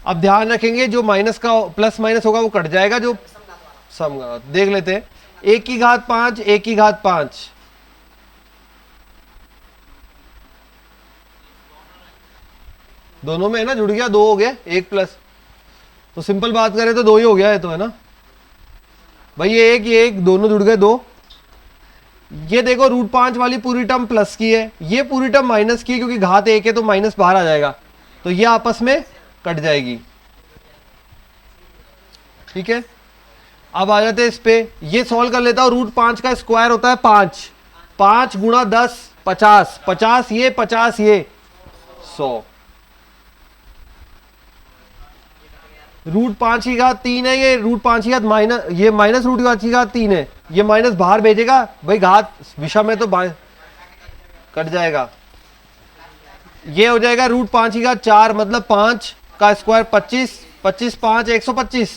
Speaker 1: अब ध्यान रखेंगे जो माइनस का प्लस माइनस होगा वो कट जाएगा, जो सम का देख लेते हैं। 1 की घात 5 1 की घात 5, दोनों में है ना, जुड़ गया, 2 हो गया, 1 प्लस, तो सिंपल बात करें तो 2 ही हो गया है, तो है ना भाई। ये 1 दोनों जुड़ गए 2। ये देखो √5 वाली पूरी टर्म प्लस की है, ये पूरी टर्म माइनस की है, क्योंकि घात 1 है तो माइनस बाहर आ जाएगा, तो ये आपस में कट जाएगी। ठीक है, अब आ जाते हैं इस पे। ये सॉल्व कर लेता हूं। √5 का स्क्वायर होता है 5, 5 गुणा 10 50, 50 ये 50 ये 100। √5 की घात 3 है, ये √5 की घात माइनस, ये माइनस √5 की घात 3 है, ये माइनस बाहर भेजेगा भाई, घात विषम में तो कट जाएगा। ये हो जाएगा √5 की घात 4, मतलब 5 का स्क्वायर 25, 25 5 125,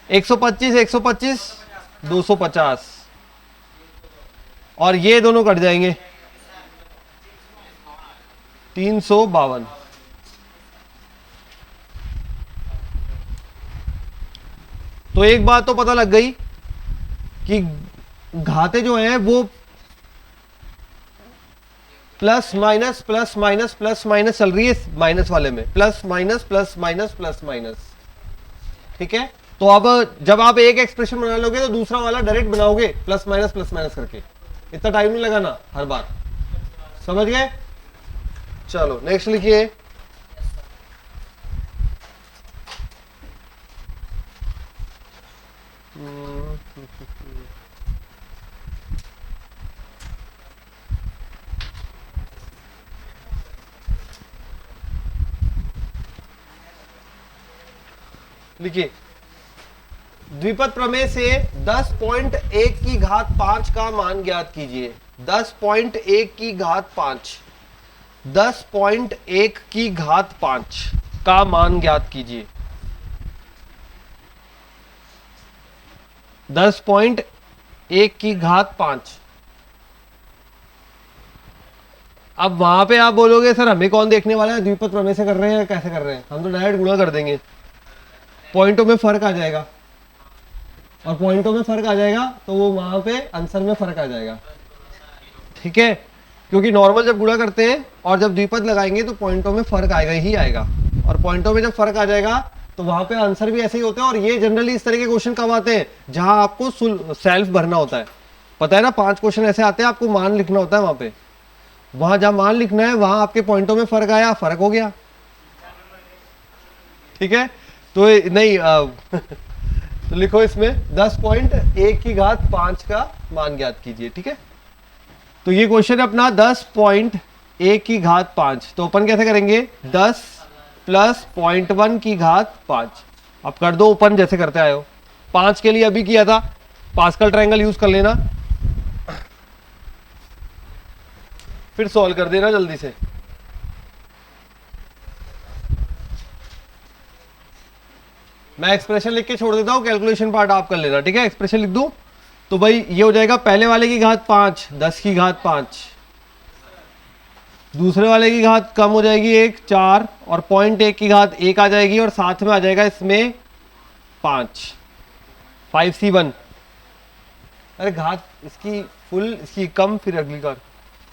Speaker 1: 125 125 250, और ये दोनों कट जाएंगे 352। तो एक बात तो पता लग गई कि घातें जो हैं वो plus minus plus minus plus minus चल रही है, माइनस वाले में plus minus plus minus plus minus. ठीक है, तो अब जब आप एक एक्सप्रेशन बना लोगे तो दूसरा वाला डायरेक्ट बनाओगे प्लस माइनस करके, इतना टाइम नहीं लगाना हर बार, समझ गए। चलो नेक्स्ट लिखिए। लिखिए, द्विपद प्रमेय से 10.1 की घात 5 का मान ज्ञात कीजिए। 10.1 की घात 5, 10.1 की घात 5 का मान ज्ञात कीजिए। 10.1 की घात 5। अब वहां पे आप बोलोगे सर हमें कौन देखने वाला है, द्विपद प्रमेय से कर रहे हैं कैसे कर रहे हैं, हम तो डायरेक्ट गुणा कर देंगे, पॉइंटों में फर्क आ जाएगा, और पॉइंटों में फर्क आ जाएगा तो वो वहां पे आंसर में फर्क आ जाएगा। ठीक है, क्योंकि नॉर्मल जब गुणा करते हैं और जब द्विपद लगाएंगे तो पॉइंटों में फर्क आएगा ही आएगा, और पॉइंटों में जब फर्क आ जाएगा तो वहां पे आंसर भी ऐसे ही होते हैं। और ये जनरली इस तरह के क्वेश्चन कब आते हैं, जहां आपको सेल्फ भरना होता है, पता है ना, 5 क्वेश्चन ऐसे आते हैं, आपको मान लिखना होता है वहां पे, वहां जहां मान लिखना है वहां आपके पॉइंटों में फर्क आया, फर्क हो गया। ठीक है, तो नहीं तो लिखो इसमें 10.1 की घात 5 का मान ज्ञात कीजिए। ठीक है, तो ये क्वेश्चन है अपना 10.1 की घात 5। तो अपन कैसे करेंगे, 10 प्लस 0.1 की घात 5। अब कर दो ओपन जैसे करते आए हो। 5 के लिए अभी किया था, पास्कल ट्रायंगल यूज कर लेना, फिर सॉल्व कर देना जल्दी से। मैं एक्सप्रेशन लिख के छोड़ देता हूं, कैलकुलेशन पार्ट आप कर लेना। ठीक है, एक्सप्रेशन लिख दूं तो भाई ये हो जाएगा पहले वाले की घात 5, 10 की घात 5, दूसरे वाले की घात कम हो जाएगी 1, 4, और 0.1 की घात 1 आ जाएगी, और साथ में आ जाएगा इसमें 5, 5c1। अरे घात इसकी फुल, इसकी कम, फिर अगली का।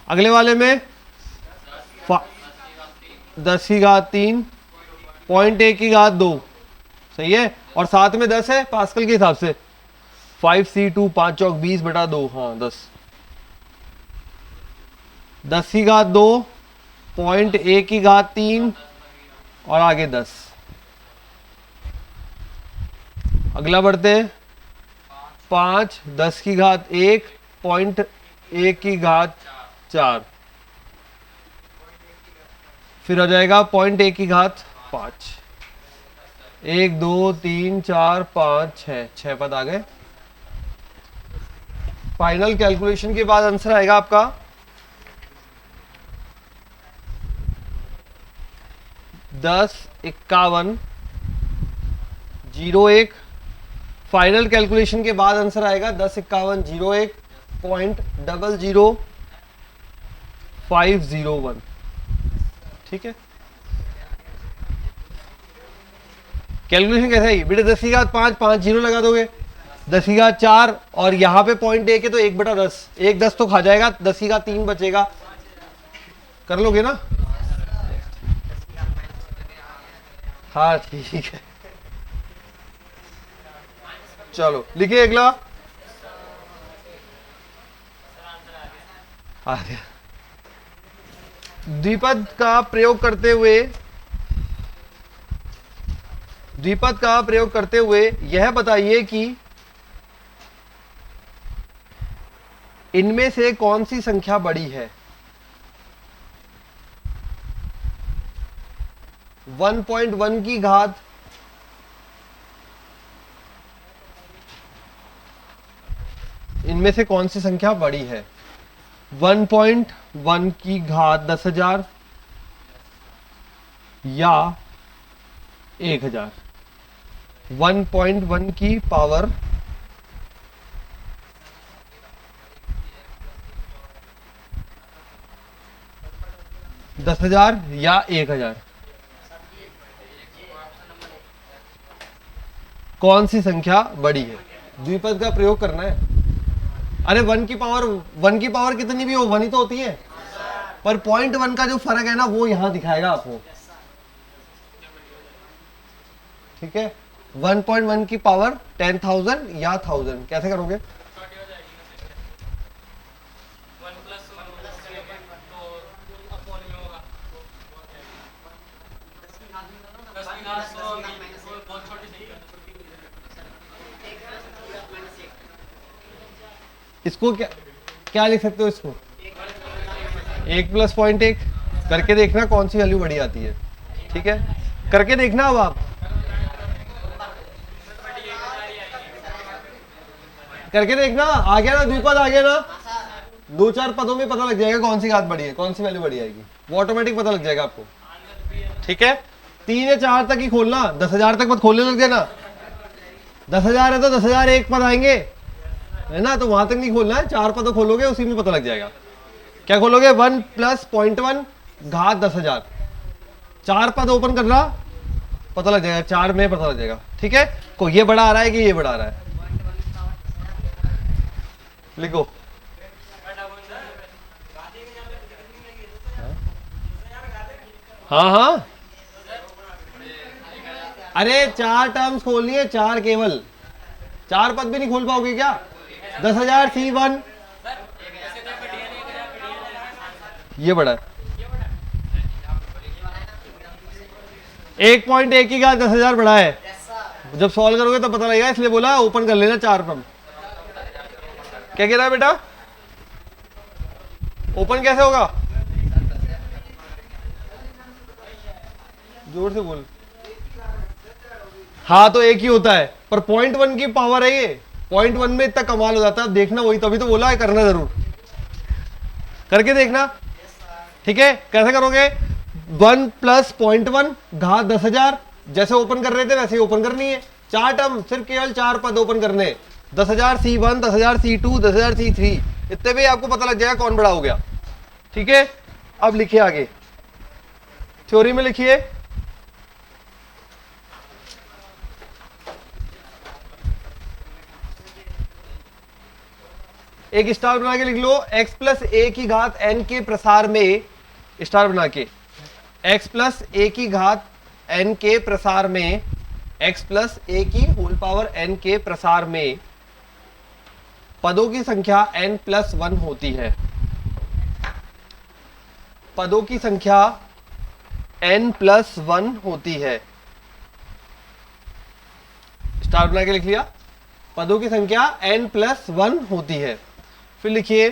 Speaker 1: अगले वाले में 10 की घात 3, 0.1 की घात 2, सही है, और साथ में 10 है पास्कल के हिसाब से। 5c2, 5 चौक 20/2, हाँ 10। 10 की घात 2, 0.1 की घात 3, और आगे 10। अगला बढ़ते हैं 5, 10 की घात 1, 0.1 की घात 4, फिर हो जाएगा 0.1 की घात 5। 1, 2, 3, 4, 5, 6 पद आ गए। फाइनल कैलकुलेशन के बाद आंसर आएगा आपका 105101। फाइनल कैलकुलेशन के बाद आंसर आएगा 105101.00501। ठीक है, कैलकुलेशन कैसा है बेटे, 10 की घात 5, 5 जीरो लगा दोगे, 10 की घात 4, और यहाँ पे 0.1 है तो 1/10, 1 10 तो खा जाएगा, 10 की घात 3 बचेगा, कर लोगे ना। हाँ ठीक है, चलो लिखिए अगला। आ गया। द्विपद का प्रयोग करते हुए यह बताइए कि इनमें से कौन सी संख्या बड़ी है। 1.1 की घात इनमें से कौन सी संख्या बड़ी है। 1.1 की घात 10,000 या 1,000। 1.1 की पावर 10,000 या 1,000, कौन सी संख्या बड़ी है। द्विपद का प्रयोग करना है। अरे 1 की पावर कितनी भी हो 1 ही तो होती है, पर 0.1 का जो फर्क है ना वो यहां दिखाएगा आपको। ठीक है, 1.1 की पावर 10,000 या 1000 कैसे करोगे। इसको क्या लिख सकते हो, इसको 1 + 0.1 करके देखना कौन सी वैल्यू बड़ी आती है। ठीक है, करके देखना। अब आप करके देखना, आ गया ना द्विपद, आ गया ना, 2-4 पदों में पता लग जाएगा कौन सी घात बड़ी है, कौन सी वैल्यू बड़ी आएगी, वो ऑटोमेटिक पता लग जाएगा आपको। ठीक है, 3 या 4 तक ही खोलना, 10,000 तक मत खोलने लग जाना। 10,000 है तो 10,000 एक पद आएंगे, है ना, तो वहां तक नहीं खोलना है, 4 पद खोलोगे उसी में पता लग जाएगा। क्या खोलोगे, 1 + 0.1 घात 10,000, 4 पद ओपन करना, पता लग जाएगा, 4 में पता लग जाएगा। ठीक है, को ये बड़ा आ रहा है कि ये बड़ा आ रहा है, लिखो। हाँ हाँ, अरे 4 टर्म्स खोलनी है, 4 केवल, 4 पद भी नहीं खोल पाओगे क्या। 10,000 C1 ये बड़ा है, 1.1 की घात 10,000 बड़ा है, जब सॉल्व करोगे तो पता लगेगा, इसलिए बोला ओपन कर लेना 4 क्रम। क्या कह रहा है बेटा, ओपन कैसे होगा, जोर से बोल। हाँ तो एक ही होता है, पर 0.1 की पावर है ये, 0.1 में इतना कमाल हो जाता है। देखना, वही तभी तो बोला है करना जरूर, करके देखना। ठीक है, कैसे करोगे, 1 + 0.1 घात 10,000, जैसे ओपन कर रहे थे वैसे ही ओपन करनी है। 4 टर्म, सिर्फ केवल 4 पद ओपन करने, 10,000 C1, 10,000 C2, 10,000 C3, इतने में आपको पता लग जाएगा कौन बड़ा हो गया। ठीक है, अब लिखिए आगे, थ्योरी में लिखिए, एक स्टार बना के लिख लो, x + a की घात n के प्रसार में, स्टार बना के, x + a की घात n के प्रसार में, x + a की होल पावर n के प्रसार में पदों की संख्या n + 1 होती है। पदों की संख्या n + 1 होती है। स्टार बना के लिख लिया, पदों की संख्या n + 1 होती है। फिर लिखिए,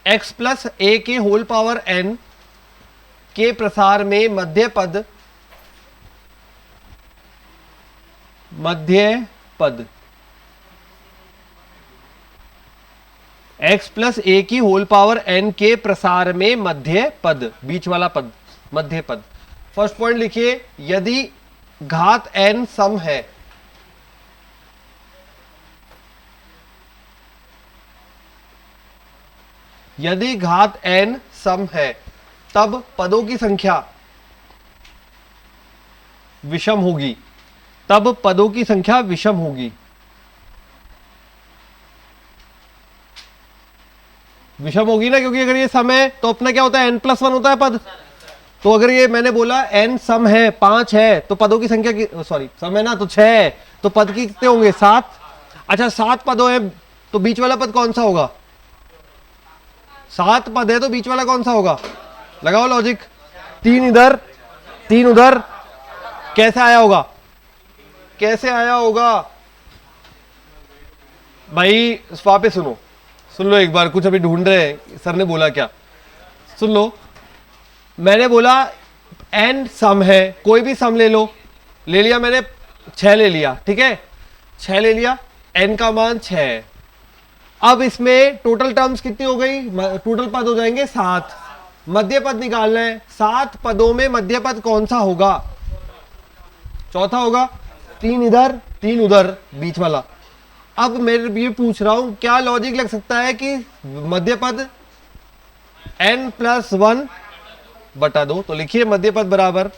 Speaker 1: x + a के होल पावर n के प्रसार में मध्य पद x + a की होल पावर n के प्रसार में मध्य पद, बीच वाला पद, मध्य पद। फर्स्ट पॉइंट लिखिए, यदि घात n सम है, यदि घात n सम है, तब पदों की संख्या विषम होगी, तब पदों की संख्या विषम होगी। विषम होगी ना, क्योंकि अगर ये सम है तो अपना क्या होता है, n + 1 होता है पद। तो अगर ये मैंने बोला n सम है, 5 है, तो पदों की संख्या की, सॉरी सम है ना तो 6 है, तो पद की कितने होंगे, 7। अच्छा 7 पदों है, तो बीच वाला पद कौन सा होगा, 7 पद है तो बीच वाला कौन सा होगा, लगाओ लॉजिक, 3 इधर 3 उधर, कैसे आया होगा, कैसे आया होगा भाई, वापस सुनो, सुन लो एक बार, कुछ अभी ढूंढ रहे हैं सर ने बोला क्या, सुन लो। मैंने बोला n सम है, कोई भी सम ले लो, ले लिया मैंने, 6 ले लिया, ठीक है 6 ले लिया, n का मान 6 है। अब इसमें टोटल टर्म्स कितनी हो गई, टोटल पद हो जाएंगे 7, मध्य पद निकालना है, 7 पदों में मध्य पद कौन सा होगा, चौथा होगा, 3 इधर 3 उधर, बीच वाला। अब मैं ये पूछ रहा हूं, क्या लॉजिक लग सकता है कि मध्य पद n + 1 बटा 2, तो लिखिए मध्य पद बराबर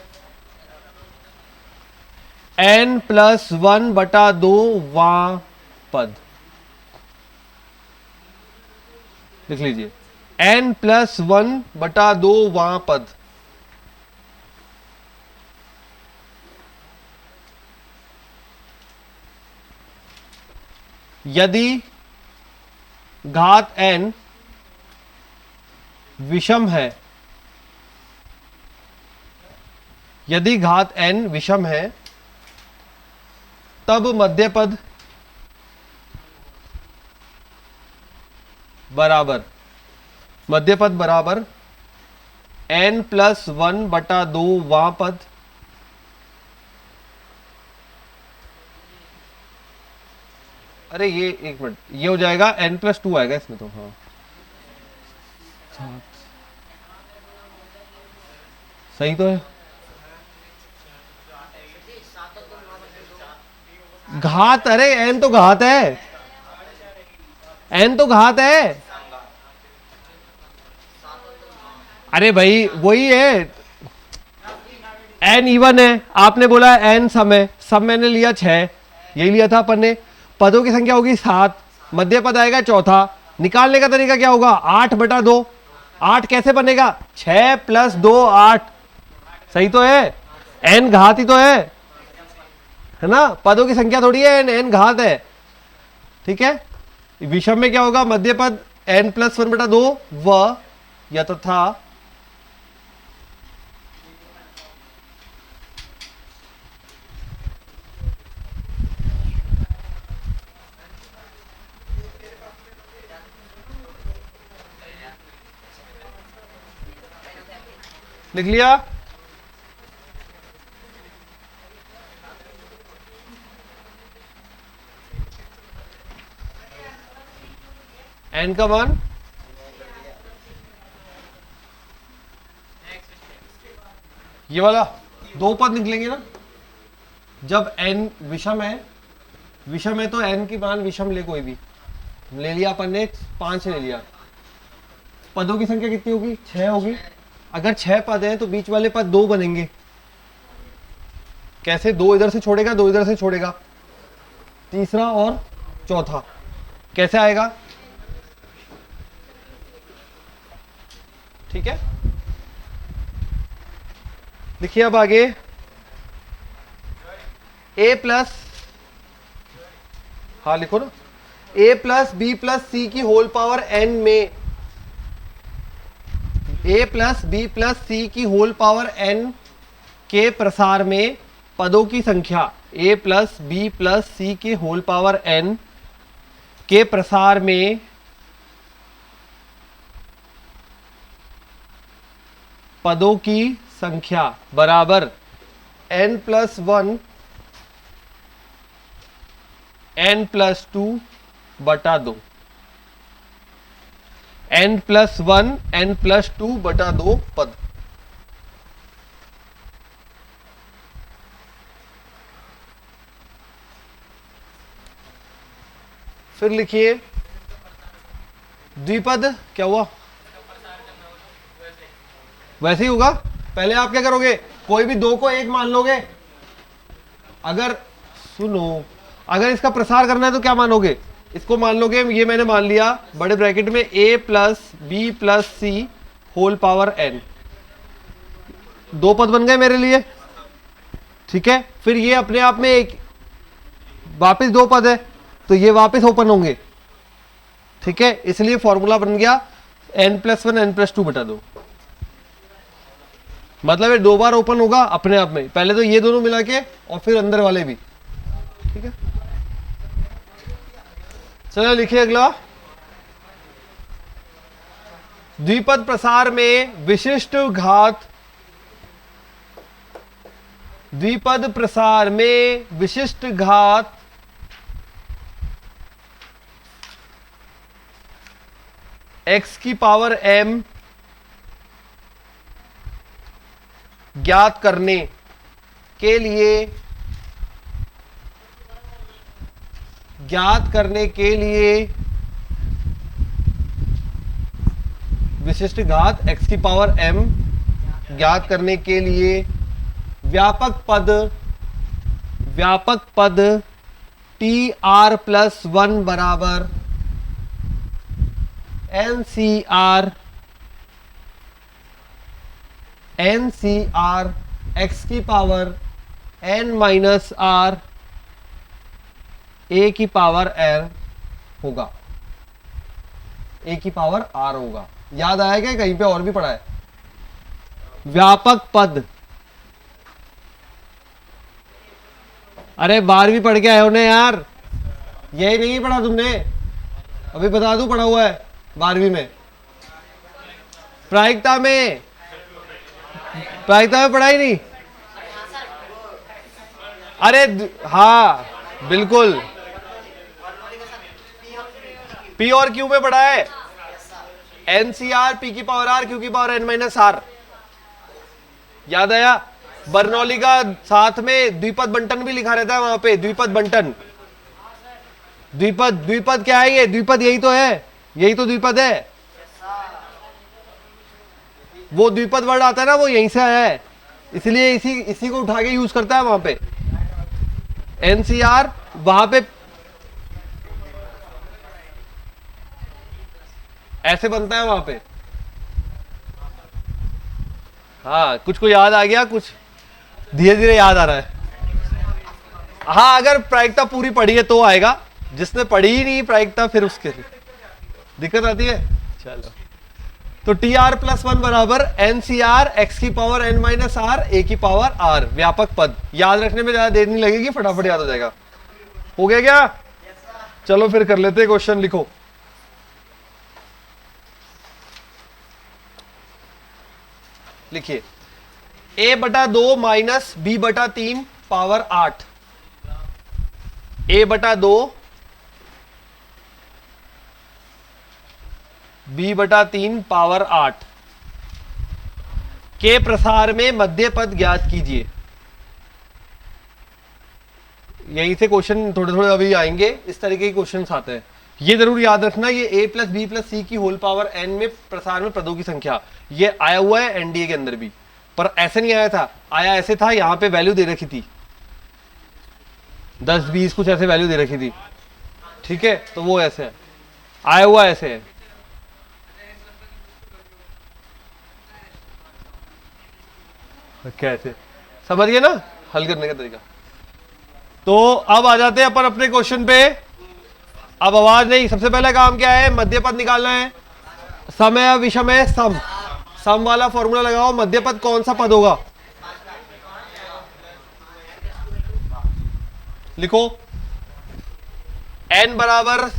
Speaker 1: n + 1 बटा 2 वां पद, लिख लीजिए n + 1 बटा 2 वां पद। यदि घात n विषम है, यदि घात n विषम है, तब मध्य पद बराबर, मध्य पद बराबर n + 1 बटा 2 वां पद, अरे ये एक मिनट, ये हो जाएगा n + 2 आएगा इसमें तो, हाँ सही तो है, घात, अरे n तो घात है, n तो घात है, अरे भाई वही है, n इवन है, आपने बोला n सम है, सम मैंने लिया 6, यही लिया था अपन ने, पदों की संख्या होगी 7, मध्य पद आएगा चौथा, निकालने का तरीका क्या होगा, 8 बटा 2, 8 कैसे बनेगा, 6 + 2 8, सही तो है, n घात ही तो है ना, पदों की संख्या थोड़ी है, n घात है, ठीक है। विषम में क्या होगा, मध्य पद n + 1 बटा 2 व या तो था लिख लिया? एन का मान ये वाला दो पद निकलेंगे ना जब n विषम है। विषम है तो n की मान विषम ले, कोई भी ले लिया अपन ने, 5 ले लिया। पदों की संख्या कितनी होगी? 6 होगी। अगर 6 पद हैं तो बीच वाले पद 2 बनेंगे। कैसे? 2 इधर से छोड़ेगा, 2 इधर से छोड़ेगा, तीसरा और चौथा कैसे आएगा? ठीक है, देखिए अब आगे a प्लस, हाँ लिखो ना, a प्लस बी प्लस सी की होल पावर n में, a प्लस बी प्लस सी की होल पावर n के प्रसार में पदों की संख्या, a प्लस बी प्लस सी की होल पावर n के प्रसार में पदों की संख्या बराबर n प्लस 1 n प्लस 2 बटा 2, n प्लस 1 n प्लस 2 बटा 2 पद। फिर लिखिए द्विपद, क्या हुआ? वैसे ही होगा। पहले आप क्या करोगे? कोई भी दो को एक मान लोगे। अगर सुनो, अगर इसका प्रसार करना है तो क्या मानोगे? इसको मान लोगे, ये मैंने मान लिया बड़े ब्रैकेट में a plus B plus C whole power n, 2 पद बन गए मेरे लिए। ठीक है, फिर ये अपने आप में एक वापस 2 पद है तो ये वापस ओपन होंगे। ठीक है, इसलिए फॉर्मूला बन गया n प्लस 1 n प्लस 2 बटा 2। मतलब ये 2 बार ओपन होगा अपने आप में, पहले तो ये दोनों मिला के और फिर अंदर वाले भी। ठीक है, चलो लिखिए अगला। द्विपद प्रसार में विशिष्ट घात, द्विपद प्रसार में विशिष्ट घात x की पावर m ज्ञात करने के लिए, विशिष्ट घात x की पावर m ज्ञात करने के लिए व्यापक पद tr प्लस 1 बराबर NCR x की power n minus r a की पावर r होगा, a की पावर r होगा। याद आया क्या? कहीं पे और भी पढ़ा है व्यापक पद। अरे 12वीं पढ़ के आए हो ना यार, यही नहीं पढ़ा तुमने? अभी बता दूं, पढ़ा हुआ है 12वीं में, प्रायिकता में पढ़ा ही नहीं? अरे हाँ बिल्कुल, पी और क्यू में पढ़ा है। एनसीआर पी की पावर आर क्यू की पावर एन माइनस आर। याद आया? बर्नौली का साथ में द्विपद बंटन भी लिखा रहता है वहां पे, द्विपद बंटन। द्विपद क्या है? ये द्विपद यही तो है, यही तो द्विपद है। वो द्विपद वर्ड आता है ना, वो यहीं से आया है, इसलिए इसी को उठा के यूज करता है वहां पे। एनसीआर वहां पे ऐसे बनता है वहां पे। हाँ, कुछ को याद आ गया, कुछ धीरे धीरे याद आ रहा है। हाँ, अगर प्रायिकता पूरी पढ़ी है तो आएगा, जिसने पढ़ी ही नहीं प्रायिकता फिर उसके दिक्कत आती है। चलो, तो टी आर प्लस 1 बराबर एन सी आर एक्स की power N minus R A की पावर आर, व्यापक पद। याद रखने में ज्यादा देर नहीं लगेगी, फटाफट याद हो जाएगा। हो गया क्या? चलो फिर कर लेते हैं क्वेश्चन। लिखो, लिखिए a बटा 2 माइनस b बटा 3 पावर 8, a बटा 2 b बटा 3 पावर 8 के प्रसार में मध्य पद ज्ञात कीजिए। यहीं से क्वेश्चन थोड़े थोड़े अभी आएंगे, इस तरीके के क्वेश्चंस आते हैं। ये जरूर याद रखना, ये a प्लस बी प्लस सी की होल पावर n में प्रसार में पदों की संख्या, ये आया हुआ है एनडीए के अंदर भी, पर ऐसे नहीं आया था, आया ऐसे था, यहां पे वैल्यू दे रखी थी 10 20 कुछ ऐसे वैल्यू दे रखी थी, ठीक है, तो वो ऐसे है, आया हुआ ऐसे है। कैसे समझ गए ना हल करने का तरीका। तो अब आ जाते हैं अपन अपने क्वेश्चन पे। अब आवाज नहीं, सबसे पहला काम क्या है, मध्य पद निकालना है। समय विषमय सम, सम वाला फॉर्मूला लगाओ। मध्य पद कौन सा पद होगा, लिखो n बराबर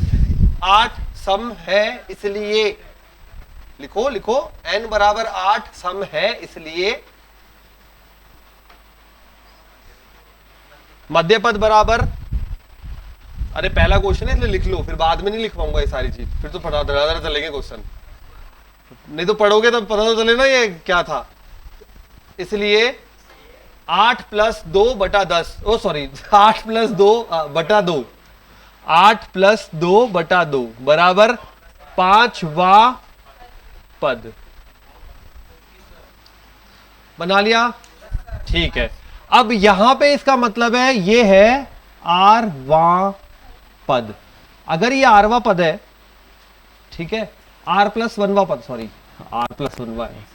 Speaker 1: 8 सम है इसलिए, लिखो लिखो n बराबर 8 सम है इसलिए मध्य पद बराबर, अरे पहला क्वेश्चन है इसलिए लिख लो, फिर बाद में नहीं लिख पाऊंगा ये सारी चीज, फिर तो फटा धड़ाधड़ चलेंगे क्वेश्चन, नहीं तो पढ़ोगे तब पता तो चले ना ये क्या था। इसलिए 8 प्लस 2 बटा 10, ओ सॉरी 8 प्लस 2 बटा 2, 8 प्लस 2 बटा 2 बराबर 5वां पद। बना लिया, ठीक है। अब यहां पे इसका मतलब है ये है आरवां पद। अगर ये आरवां पद है, ठीक है, आर प्लस वनवा पद, सॉरी आर प्लस वनवा है,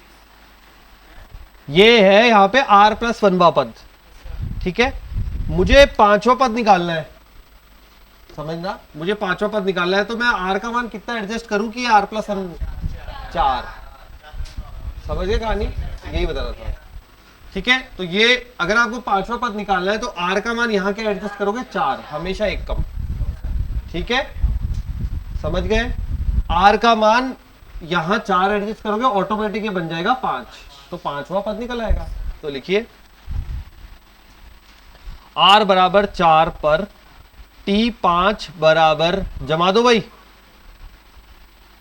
Speaker 1: ये है यहां पे आर प्लस वनवा पद, ठीक है। मुझे 5वां पद निकालना है, समझना, मुझे 5वां पद निकालना है, तो मैं आर का मान कितना एडजस्ट करूं कि आर प्लस 4, समझ गए कहानी, यही बता रहा था, ठीक है। तो ये अगर आपको 5वां पद निकालना है तो आर का मान यहां क्या एडजस्ट करोगे, 4, हमेशा एक कम, ठीक है, समझ गए। आर का मान यहां 4 एडजस्ट करोगे, ऑटोमेटिक ये बन जाएगा 5, तो 5वां पद निकल आएगा। तो लिखिए आर बराबर 4 पर टी 5 बराबर, जमा दो भाई,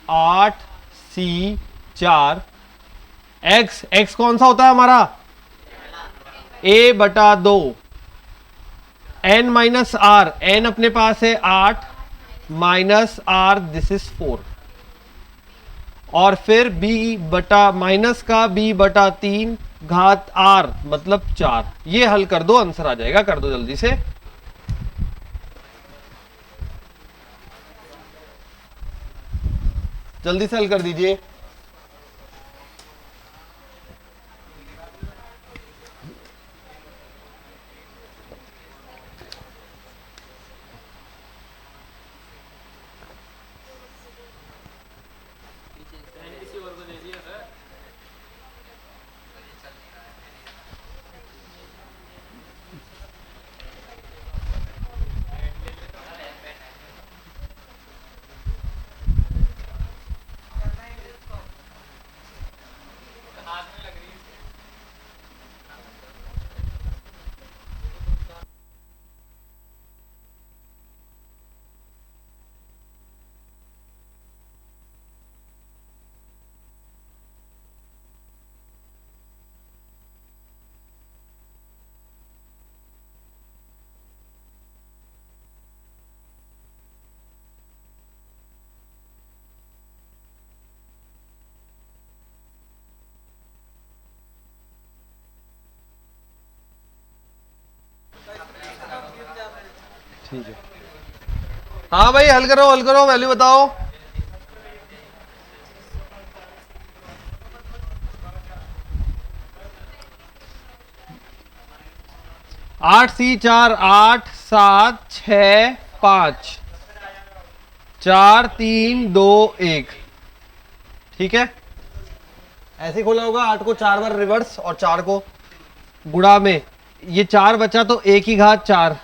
Speaker 1: 8 सी 4, एक्स, एक्स कौन सा होता है हमारा, a बटा 2, n माइनस आर, n अपने पास है 8 माइनस आर, दिस इज 4, और फिर b बटा माइनस का b बटा 3 घात r मतलब 4। ये हल कर दो, आंसर आ जाएगा, कर दो जल्दी से। जल्दी से हल कर दीजिए। ठीक है, हाँ भाई हल करो, हल करो, वैल्यू बताओ। आठ सी 4, 8 7 6 5 4 3 2 1, ठीक है, ऐसे खोला होगा। 8 को 4 बार रिवर्स और 4 को गुणा में, ये 4 बचा तो 1 की घात 4,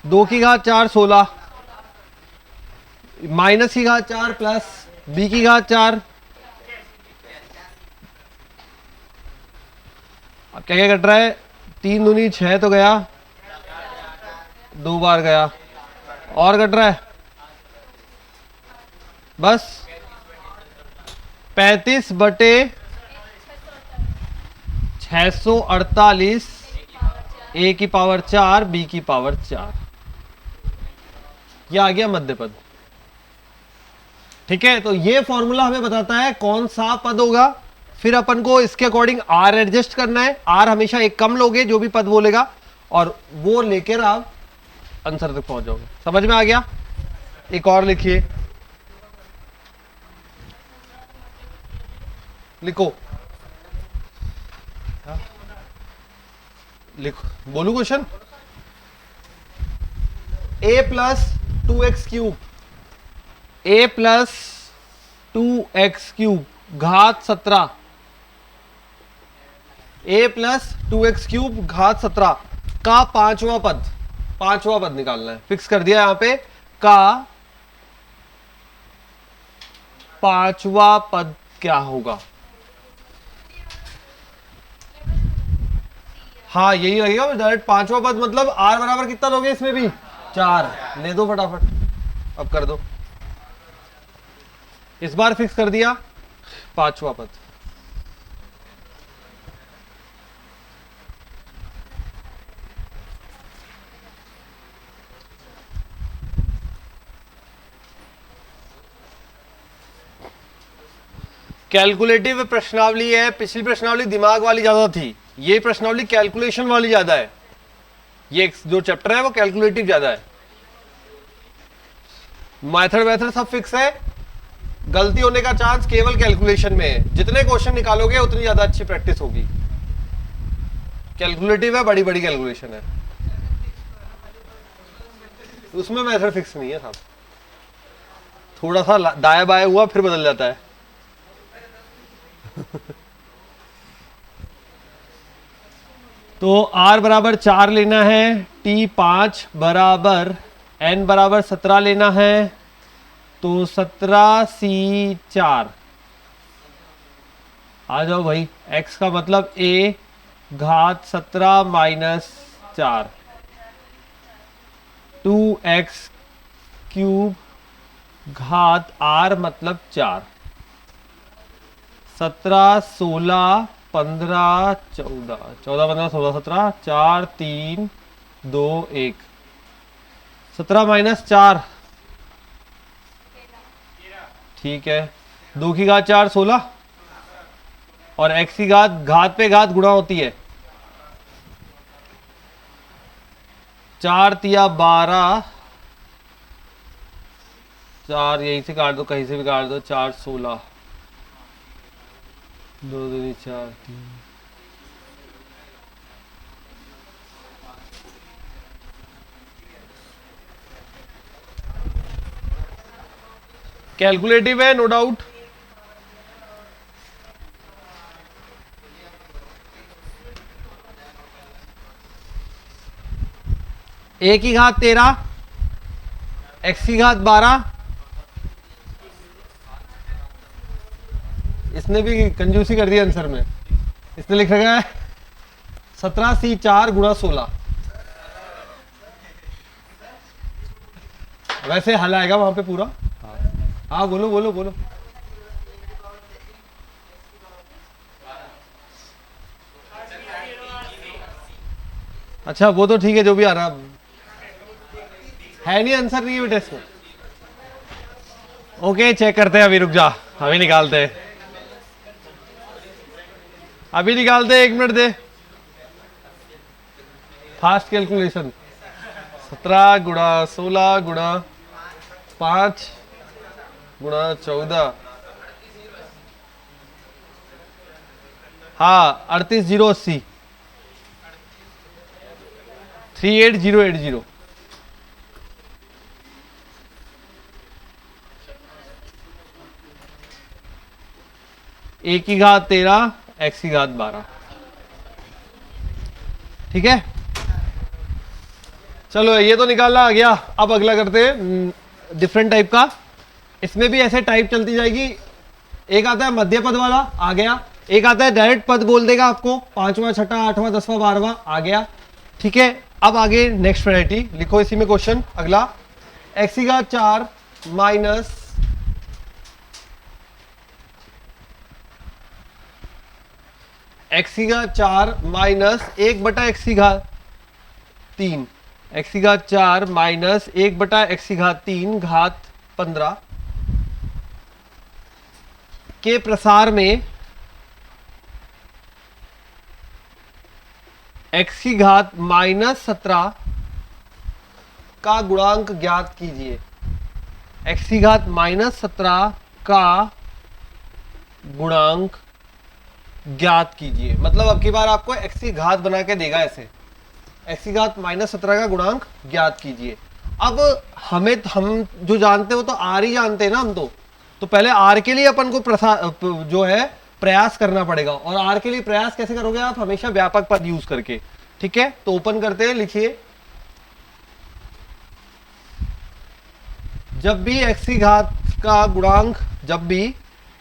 Speaker 1: 2 की घात 4 16, माइनस की घात 4 प्लस b की घात 4। अब क्या क्या कट रहा है? 3 दूनी 6 तो गया, 2 बार गया, और कट रहा है बस 35/648 a की पावर 4 b की पावर 4, ये आ गया मध्य पद। ठीक है, तो ये फॉर्मूला हमें बताता है कौन सा पद होगा। फिर अपन को इसके अकॉर्डिंग आर एडजस्ट करना है। आर हमेशा एक कम लोगे जो भी पद बोलेगा, और वो लेकर आप आंसर तक पहुंच जाओगे। समझ में आ गया? एक और लिखिए, लिखो, लिखो, बोलू question. a plus 2x cube, a plus 2x cube घात 17, a प्लस 2x क्यूब घात 17 का पांचवा पद निकालना है। फिक्स कर दिया यहां पे, का पांचवा पद क्या होगा। हाँ यही लगेगा डायरेक्ट पांचवा पद, मतलब r बराबर कितना लोगे इसमें भी 4, ले दो फटाफट, अब कर दो। इस बार फिक्स कर दिया पांचवा पद। कैलकुलेटिव प्रश्नावली है। पिछली प्रश्नावली दिमाग वाली ज्यादा थी, ये प्रश्नावली कैलकुलेशन वाली ज्यादा है। ये जो चैप्टर है वो कैलकुलेटिव ज्यादा है। मेथड सब फिक्स है, गलती होने का चांस केवल कैलकुलेशन में है। जितने क्वेश्चन निकालोगे उतनी ज्यादा अच्छी प्रैक्टिस होगी। कैलकुलेटिव है, बड़ी बड़ी कैलकुलेशन है, उसमें मेथड फिक्स नहीं है साहब। थोड़ा सा दाया बाया हुआ फिर बदल जाता है। तो r बराबर 4 लेना है, t 5 बराबर n बराबर 17 लेना है, तो 17c4 आ जाओ भाई। x का मतलब a घात 17 माइनस 4, 2x क्यूब घात r मतलब 4, 17 16 15 14 15 16 17 4 3 2 1, 17 माइनस 4 ठीक है, 2 की घात 4 16, और x की घात पे घात गुणा होती है, 4 तिया 12, 4 यहीं से काट दो, कहीं से भी काट दो, 4 16, 2 2 4 3, कैलकुलेटिव है नो डाउट। a की घात 13, x की घात 12, इसने भी कंजूसी कर दी आंसर में। इसने लिख रखा है 17c4 गुणा 16। वैसे हल आएगा वहां पे पूरा। हाँ बोलो बोलो बोलो। अच्छा वो तो ठीक है, जो भी आ रहा है नहीं, आंसर नहीं है बेटा इसमें। ओके चेक करते हैं, अभी रुक जा, अभी निकालते हैं, अभी निकालते हैं, 1 मिनट दे। फास्ट कैलकुलेशन, 17 गुणा 16 गुणा 5 गुणा 14, हाँ 38,080, 38080। a की घात 13, x की घात 12। ठीक है, चलो ये तो निकालना आ गया। अब अगला करते हैं डिफरेंट टाइप का। इसमें भी ऐसे टाइप चलती जाएगी। एक आता है मध्य पद वाला, आ गया। एक आता है डायरेक्ट पद बोल देगा आपको, 5वां 6वां 8वां 10वां 12वां आ गया। ठीक है, अब आगे नेक्स्ट वैरायटी लिखो इसी में क्वेश्चन अगला, x की घात 4 माइनस x की घात 4 माइनस 1/x की घात 3, x की घात 4 माइनस 1/x की घात 3 घात 15 के प्रसार में x की घात -17 का गुणांक ज्ञात कीजिए। x की घात -17 का गुणांक ज्ञात कीजिए, मतलब अब की बार आपको x की घात बना के देगा ऐसे, x की घात -17 का गुणांक ज्ञात कीजिए। अब हम जो जानते हो तो r ही जानते हैं ना हम तो पहले r के लिए अपन को जो है प्रयास करना पड़ेगा, और r के लिए प्रयास कैसे करोगे आप, हमेशा व्यापक पद यूज करके। ठीक है, तो ओपन करते हैं, लिखिए जब भी x की घात का गुणांक, जब भी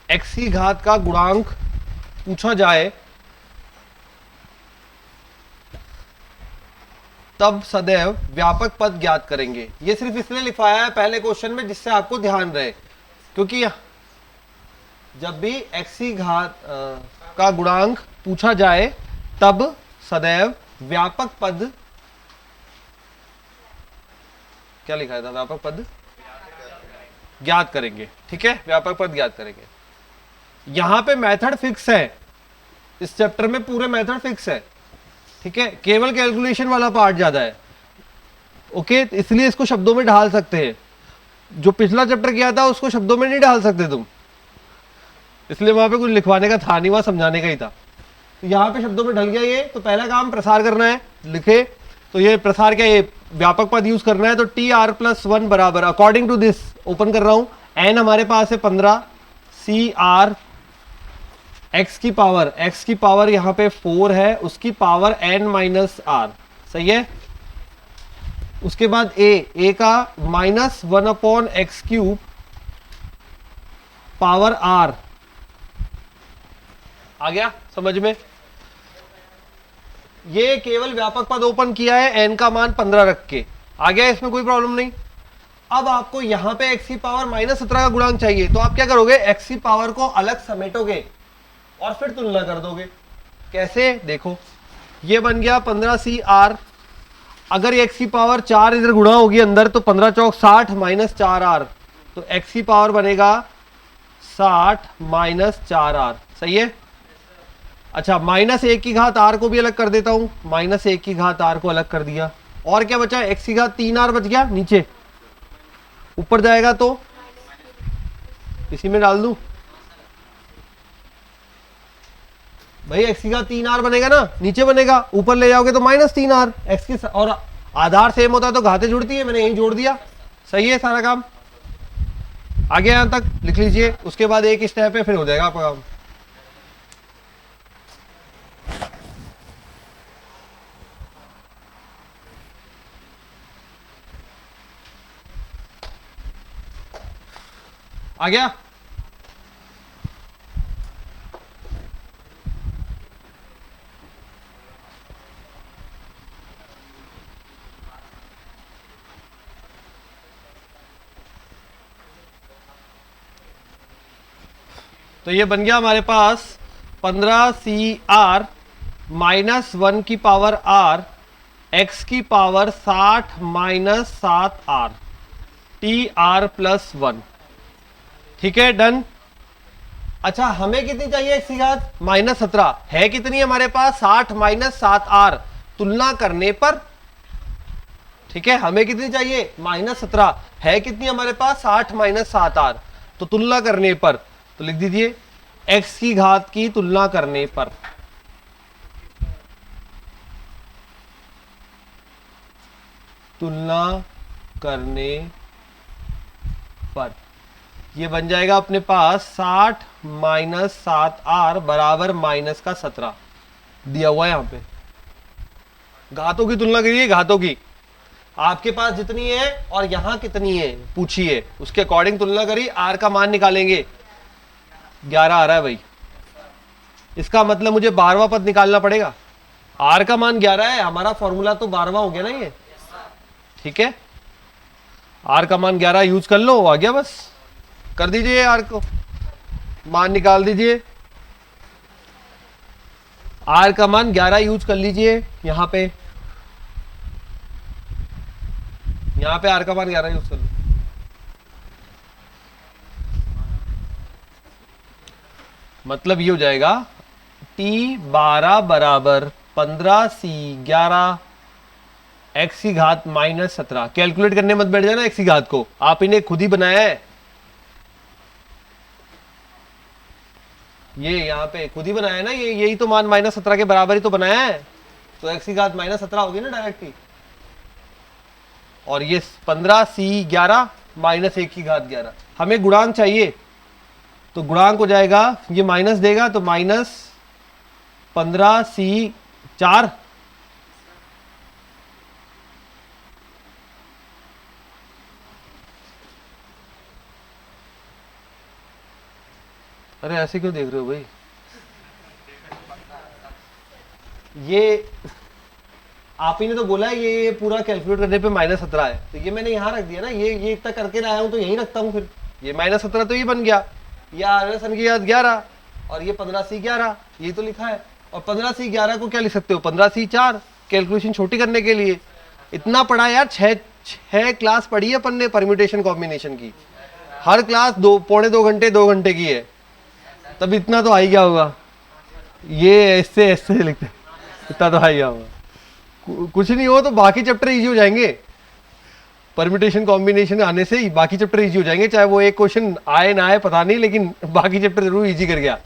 Speaker 1: x की घात का गुणांक पूछा जाए तब सदैव व्यापक पद ज्ञात करेंगे। ये सिर्फ इसलिए लिखवाया है पहले क्वेश्चन में जिससे आपको ध्यान रहे, क्योंकि जब भी x की घात का गुणांक पूछा जाए तब सदैव व्यापक पद, क्या लिखा था, व्यापक पद ज्ञात करेंगे। ठीक है, व्यापक पद ज्ञात करेंगे। यहां पे मेथड फिक्स है, इस चैप्टर में पूरे मेथड फिक्स है। ठीक है, केवल कैलकुलेशन वाला पार्ट ज्यादा है। ओके, इसलिए इसको शब्दों में ढाल सकते हैं, जो पिछला चैप्टर किया था उसको शब्दों में नहीं ढाल सकते तुम, इसलिए वहां पे कुछ लिखवाने का था नहीं, वहां समझाने का ही था। तो यहाँ पे शब्दों में ढल गया ये, तो पहला काम प्रसार करना है, लिखे तो ये प्रसार क्या, ये व्यापक पद यूज करना है। तो TR+1 बराबर, अकॉर्डिंग टू दिस ओपन कर रहा हूं, n हमारे पास है 15, CR x की पावर यहां पे 4 है, उसकी पावर n-r, सही है। उसके बाद a का -1/x³ पावर r, आ गया समझ में। ये केवल व्यापक पद ओपन किया है n का मान 15 रख के, आ गया, इसमें कोई प्रॉब्लम नहीं। अब आपको यहां पे x की पावर -17 का गुणांक चाहिए, तो आप क्या करोगे, x की पावर को अलग समेटोगे और फिर तुलना कर दोगे। कैसे, देखो ये बन गया 15CR, अगर x की पावर 4 इधर गुणा होगी अंदर तो 15 चौक 60 -4r, तो x की पावर बनेगा 60 -4r, सही है। अच्छा, -1 की घात r को भी अलग कर देता हूं, -1 की घात r को अलग कर दिया, और क्या बचा, x की घात 3r बच गया, नीचे ऊपर जाएगा तो इसी में डाल दूं भाई, x की घात 3r बनेगा ना, नीचे बनेगा, ऊपर ले जाओगे तो -3r, x की, और आधार सेम होता है तो घातें जुड़ती है, मैंने यही जोड़ दिया, सही है सारा काम। आगे यहां तक लिख लीजिए, उसके बाद एक स्टेप है, फिर हो जाएगा आपका काम। आ गया, तो ये बन गया हमारे पास 15CR -1 की पावर r, x की पावर 60 -7r, TR+1। ठीक है, डन। अच्छा, हमें कितनी चाहिए x की घात -17, है कितनी हमारे पास, 60 -7r, तुलना करने पर। ठीक है, हमें कितनी चाहिए -17, है कितनी हमारे पास, 60 -7r, तो तुलना करने पर, तो लिख दीजिए x की घात की तुलना करने पर। तुलना करने पर ये बन जाएगा अपने पास 60 -7r बराबर -17 दिया हुआ है। यहां पे घातों की तुलना करिए, घातों की आपके पास जितनी है और यहां कितनी है पूछिए, उसके अकॉर्डिंग तुलना करिए, r का मान निकालेंगे। 11 आ रहा है भाई, इसका मतलब मुझे 12वां पद निकालना पड़ेगा। आर का मान 11 है, हमारा फॉर्मूला तो 12वां हो गया ना ये, ठीक है। आर का मान 11 यूज कर लो, आ गया, बस कर दीजिए आर को, मान निकाल दीजिए। आर का मान 11 यूज कर लीजिए यहां पे, आर का मान 11 यूज कर लो। मतलब ये हो जाएगा T12 बराबर 15C11 x की घात -17। कैलकुलेट करने मत बैठ जाना x की घात को, आप इन्हें खुद ही बनाया है, ये यहाँ पे खुद ही बनाया है ना, ये यही तो मान -17 के बराबर ही तो बनाया है, तो x की घात -17 होगी ना डायरेक्ट ही। और ये 15C11 -1 की घात 11, हमें गुणांक चाहिए, तो गुणांक हो जाएगा, ये माइनस देगा तो -15C4, अरे ऐसे क्यों देख रहे हो भाई, ये आप ही ने तो बोला है ये पूरा कैलकुलेट करने पे -17 है, तो ये मैंने यहाँ रख दिया ना, ये इतना करके लाया हूँ तो यहीं रखता हूँ, फिर ये -17 तो ये बन गया, ये आर की याद 11 और ये 15C11, ये तो लिखा है। और 15C11 को क्या लिख सकते हो, 15C4, कैलकुलेशन छोटी करने के लिए। इतना पढ़ा यार, छह क्लास पढ़ी है अपन ने परम्यूटेशन कॉम्बिनेशन की, हर क्लास 2 घंटे 2 घंटे की है, तब इतना तो आ ही गया होगा। ये ऐसे लिखते, इतना तो आ ही गया होगा। कुछ नहीं हो तो बाकी चैप्टर इजी हो जाएंगे, परम्यूटेशन कॉम्बिनेशन आने से ही बाकी चैप्टर इजी हो जाएंगे, चाहे वो एक क्वेश्चन आए ना आए पता नहीं, लेकिन बाकी चैप्टर जरूर इजी कर गया।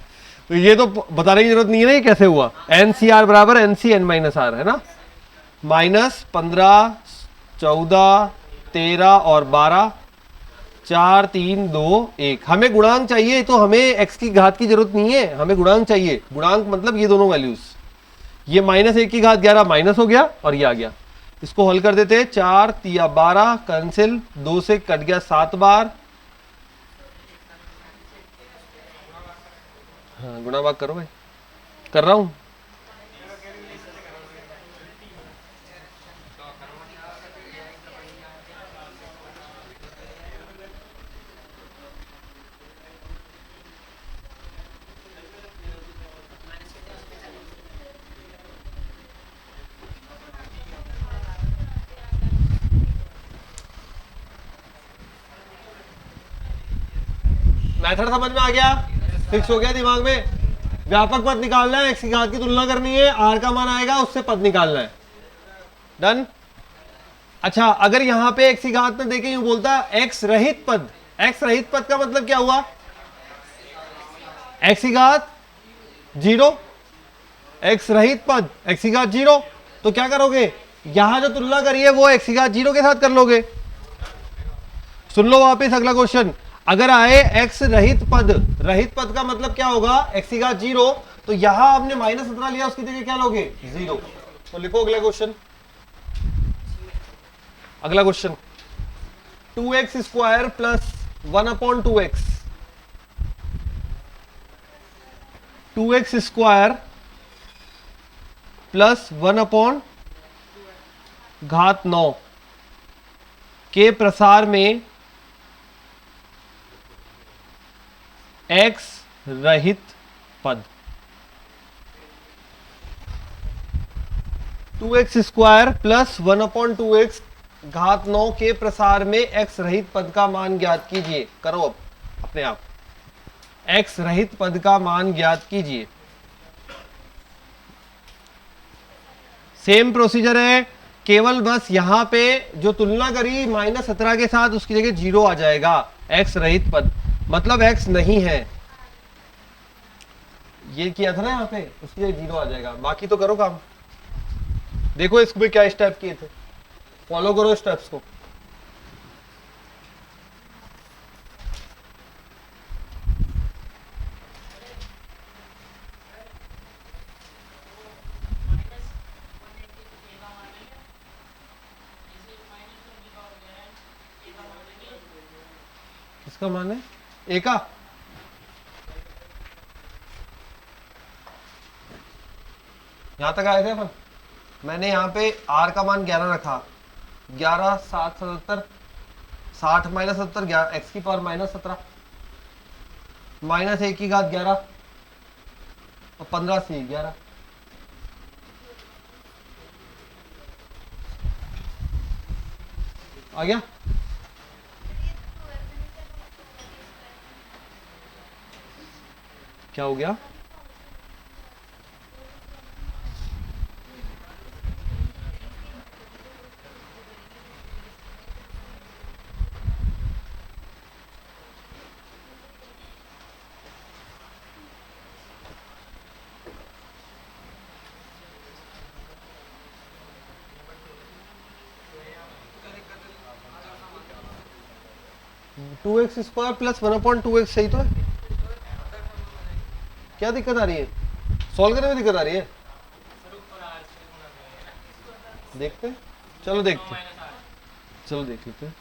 Speaker 1: तो ये तो बताने की जरूरत नहीं है ना ये कैसे हुआ। NCR बराबर NC(n-r) है ना, -15, 14, 13 और 12, 4, 3, 2, 1। हमें गुणांक चाहिए, तो हमें x की घात की जरूरत नहीं है, हमें गुणांक चाहिए। गुणांक मतलब ये दोनों वैल्यूज, ये -1 की घात 11 माइनस हो गया और ये आ गया। इसको हल कर देते, 4 तिया 12 कैंसिल, 2 से कट गया 7 बार। हाँ गुणा भाग करो भाई, कर रहा हूं। मेथड समझ में आ गया, फिक्स हो गया दिमाग में। व्यापक पद निकालना है, x की घात की तुलना करनी है, r का मान आएगा उससे पद निकालना है, डन। अच्छा अगर यहां पे x की घात में देखे यूं बोलता x रहित पद, x रहित पद का मतलब क्या हुआ, x की घात 0, x रहित पद x की घात 0, तो क्या करोगे, यहां जो तुलना करिए वो x की घात 0 के साथ कर लोगे। सुन लो वापस अगला क्वेश्चन, अगर आए x रहित पद का मतलब क्या होगा, x की घात 0, तो यहां आपने -17 लिया, उसकी जगह क्या लोगे 0। तो लिखो अगला question, 2x square plus 1/2x, 2x square plus 1/9 के प्रसार में x रहित पद, 2x स्क्वायर प्लस 1/2x घात 9 के प्रसार में x रहित पद का मान ज्ञात कीजिए। करो अब अपने आप, x रहित पद का मान ज्ञात कीजिए। सेम प्रोसीजर है, केवल बस यहां पे जो तुलना करी -17 के साथ उसकी जगह 0 आ जाएगा, x रहित पद मतलब x नहीं है, ये किया था ना यहाँ पे, उसकी जगह 0 आ जाएगा। बाकी तो करो काम, देखो इसमें क्या स्टेप किए थे, फॉलो करो स्टेप्स को। किसका मान है, ए का, यहाँ तक आए थे अपन। मैंने यहाँ पे r का मान 11 रखा, 11 7 77, 60 माइनस 70, एक्स की पावर -17, माइनस 1 की घात 11 और 15 से 11। आ गया? क्या हो गया? To x square plus 1/2x सही तो है। क्या दिक्कत आ रही है? सॉल्व करने में दिक्कत आ रही है? देखते हैं, चलो देखते हैं, चलो देख लेते हैं,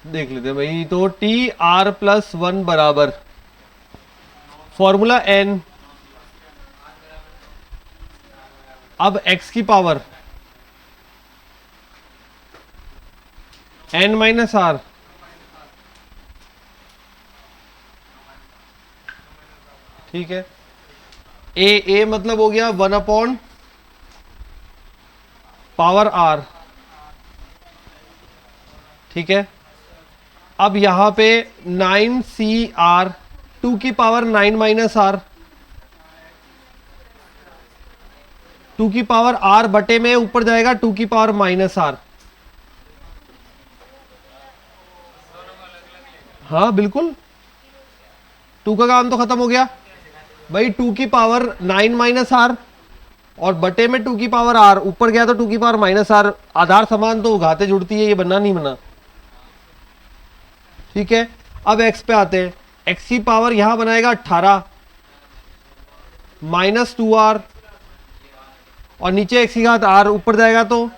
Speaker 1: देख लेते हैं भाई। तो टी आर प्लस 1 बराबर फॉर्मूला n, अब x की पावर n माइनस आर, ठीक है। ए मतलब हो गया 1/पावर r, ठीक है। अब यहां पे 9CR 2 की पावर 9 माइनस आर, 2 की पावर r बटे में ऊपर जाएगा 2 की पावर माइनस आर। हाँ बिल्कुल, 2 का काम तो खत्म हो गया भाई। 2 की पावर 9 माइनस आर और बटे में 2 की पावर r, ऊपर गया तो 2 की पावर माइनस आर। आधार समान तो घाते जुड़ती है, ये बनना नहीं बना, ठीक है। अब x पे आते हैं। x की पावर यहां बनाएगा 18 माइनस 2r और नीचे x की घात r, ऊपर जाएगा तो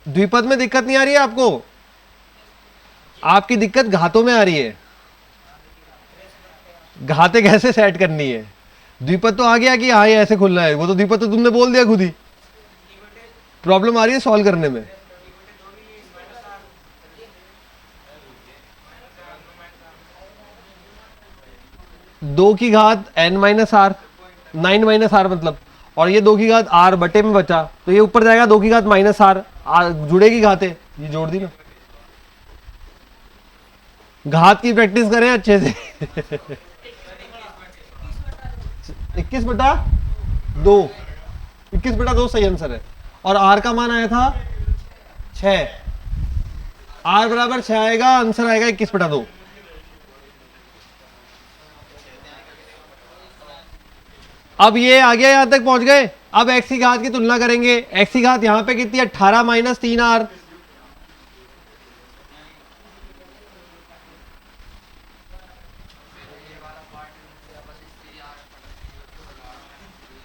Speaker 1: द्विपद में दिक्कत नहीं आ रही है आपको? आपकी दिक्कत घातों में आ रही है। घाते कैसे सेट करनी है? द्विपद तो आ गया कि हाँ ये ऐसे खुलना है, वो तो द्विपद तो तुमने बोल दिया खुद ही। प्रॉब्लम आ रही है सॉल्व करने में। दो की घात n minus R, 9 minus R मतलब, और ये 2 की घात r बटे में बचा तो ये ऊपर जाएगा 2 की घात माइनस आर, जुड़ेगी घाते, ये जोड़ दी ना। घात की प्रैक्टिस करें अच्छे से। 21/2, 21/2 सही आंसर है। और r का मान आया था 6, r बराबर 6 आएगा, आंसर आएगा 21/2। अब ये आ गया, यहां तक पहुंच गए। अब x की घात की तुलना करेंगे। x की घात यहां पे कितनी है? 18 माइनस 3r,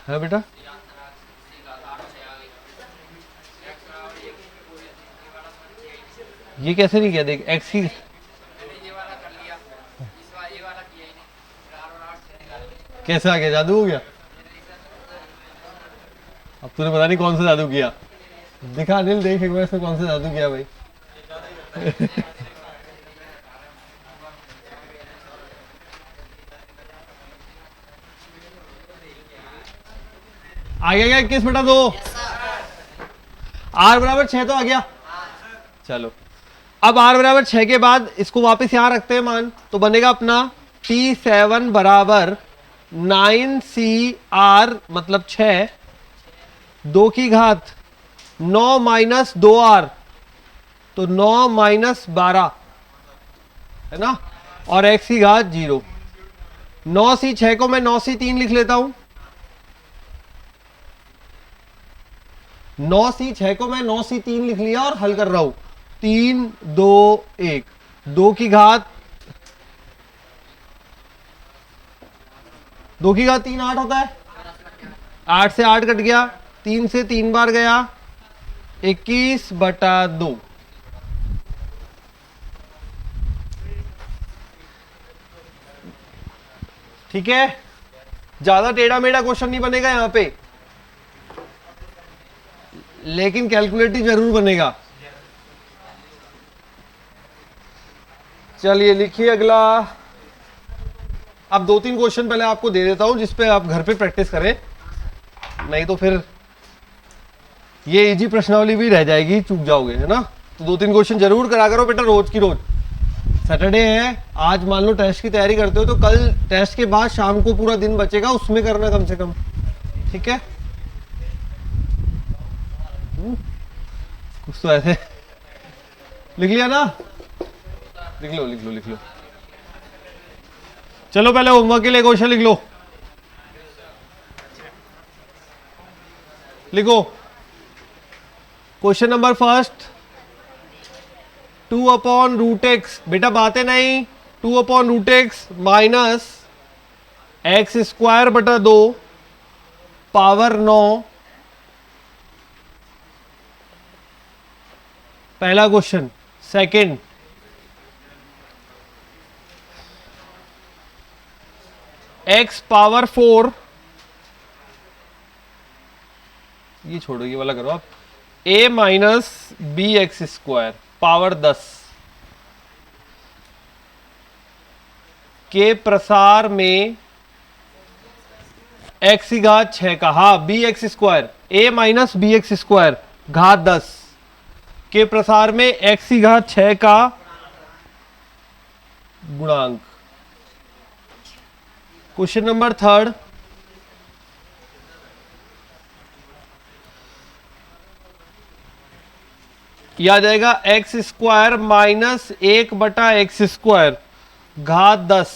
Speaker 1: है बेटा। ये कैसे नहीं किया? देख x की कैसे आ गया? जादू हो गया। अब तूने पता नहीं कौन सा जादू किया। दिखा अनिल, देख एक बार इसमें कौन सा जादू किया भाई। आ गया क्या 21/2? r बराबर 6 तो आ गया। चलो अब r बराबर 6 के बाद इसको वापस यहां रखते हैं मान, तो बनेगा अपना T7 बराबर 9CR मतलब 6, 2 की घात 9 माइनस 2r तो 9 माइनस 12 है ना, और x की घात 0। 9C6 को मैं 9C3 लिख लेता हूं। 9C6 को मैं 9C3 लिख लिया और हल कर रहा हूं। 3 2 1, 2 की घात 3 8 होता है, 8 से 8 कट गया, 3 से 3 बार गया, 21/2। ठीक है, ज्यादा टेढ़ा मेढ़ा क्वेश्चन नहीं बनेगा यहां पे, लेकिन कैलकुलेटिव जरूर बनेगा। चलिए लिखिए अगला। अब 2-3 क्वेश्चन पहले आपको दे देता हूं जिसपे आप घर पे प्रैक्टिस करें, नहीं तो फिर ये इजी प्रश्नावली भी रह जाएगी, चूक जाओगे, है ना। तो 2-3 क्वेश्चन जरूर करा करो बेटा, रोज की रोज। सैटरडे है, आज मान लो टेस्ट की तैयारी करते हो तो कल टेस्ट के बाद शाम को पूरा दिन बचेगा, उसमें करना कम से कम, ठीक है। कुछ तो ऐसे लिख लिया ना, लिख लो लिख लो लिख लो। चलो पहले होमवर्क के लिए क्वेश्चन लिख लो, लिखो। क्वेश्चन नंबर फर्स्ट, 2/√x, बेटा बातें नहीं, 2/√x माइनस x² 2 पावर 9। पहला क्वेश्चन। सेकंड, x पावर 4, ये छोड़ो, ये वाला करो आप, a माइनस bx² पावर 10 के प्रसार में x की घात 6 का, हाँ bx², a माइनस bx² घात 10 के प्रसार में x की घात 6 का गुणांक। क्वेश्चन नंबर थर्ड, यह आ जाएगा x² माइनस 1/x² घात 10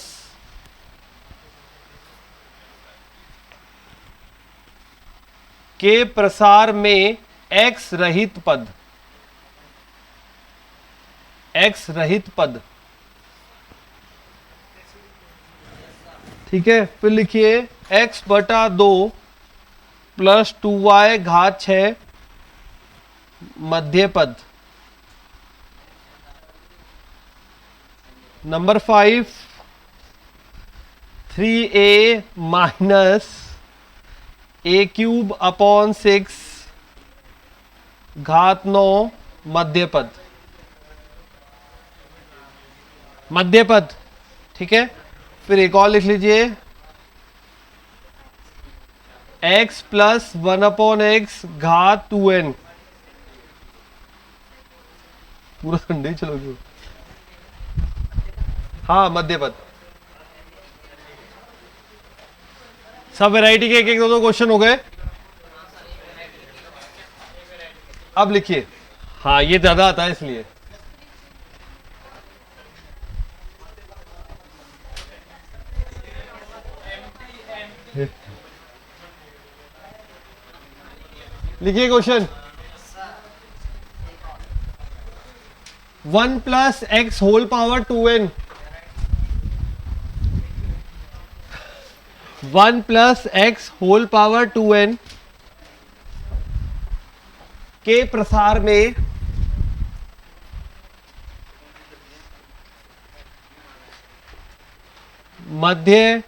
Speaker 1: के प्रसार में x रहित पद, x रहित पद, ठीक है। फिर लिखिए x/2 प्लस 2y घात 6 मध्य पद। नंबर 5, 3a माइनस a³ 6 घात 9 मध्य पद, मध्य पद, ठीक है। फिर एक और लिख लीजिए, x प्लस 1/x घात 2n, पूरा संडे चलोगे, हाँ मध्य पद। सब वैरायटी के एक एक दो क्वेश्चन हो गए। अब लिखिए, हाँ ये ज्यादा आता है इसलिए। लिखिए question, 1 plus x whole power 2n, 1 plus x whole power 2n के प्रसार में मध्य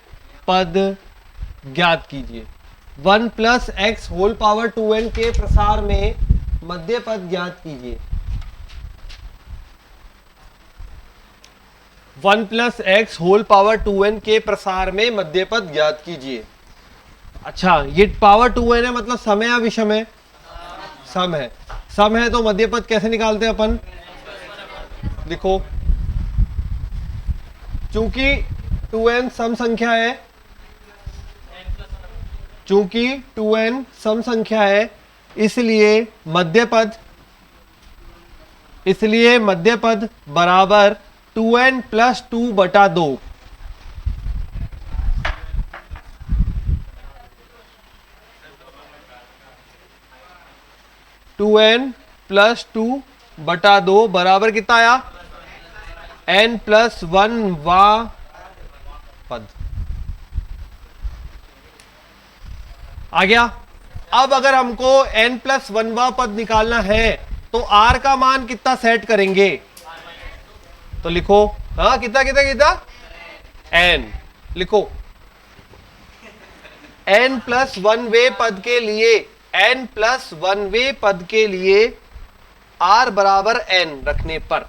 Speaker 1: पद ज्ञात कीजिए। 1 plus x whole power 2n के प्रसार में मध्य पद ज्ञात कीजिए। 1 plus x whole power 2n के प्रसार में मध्य पद ज्ञात कीजिए। अच्छा, ये पावर 2n है, मतलब सम है या विषम है? सम है। सम है तो मध्य पद कैसे निकालते हैं अपन? देखो, चूंकि 2n सम संख्या है, चूंकि 2n सम संख्या है, इसलिए मध्य पद बराबर 2n प्लस 2/2। 2n प्लस 2/2 बराबर कितना आया? n प्लस 1 वा पद आ गया। अब अगर हमको n प्लस 1 वा पद निकालना है तो r का मान कितना सेट करेंगे? तो लिखो, हाँ कितना कितना कितना n लिखो। n प्लस वन वे पद के लिए n प्लस वन वे पद के लिए r बराबर n रखने पर,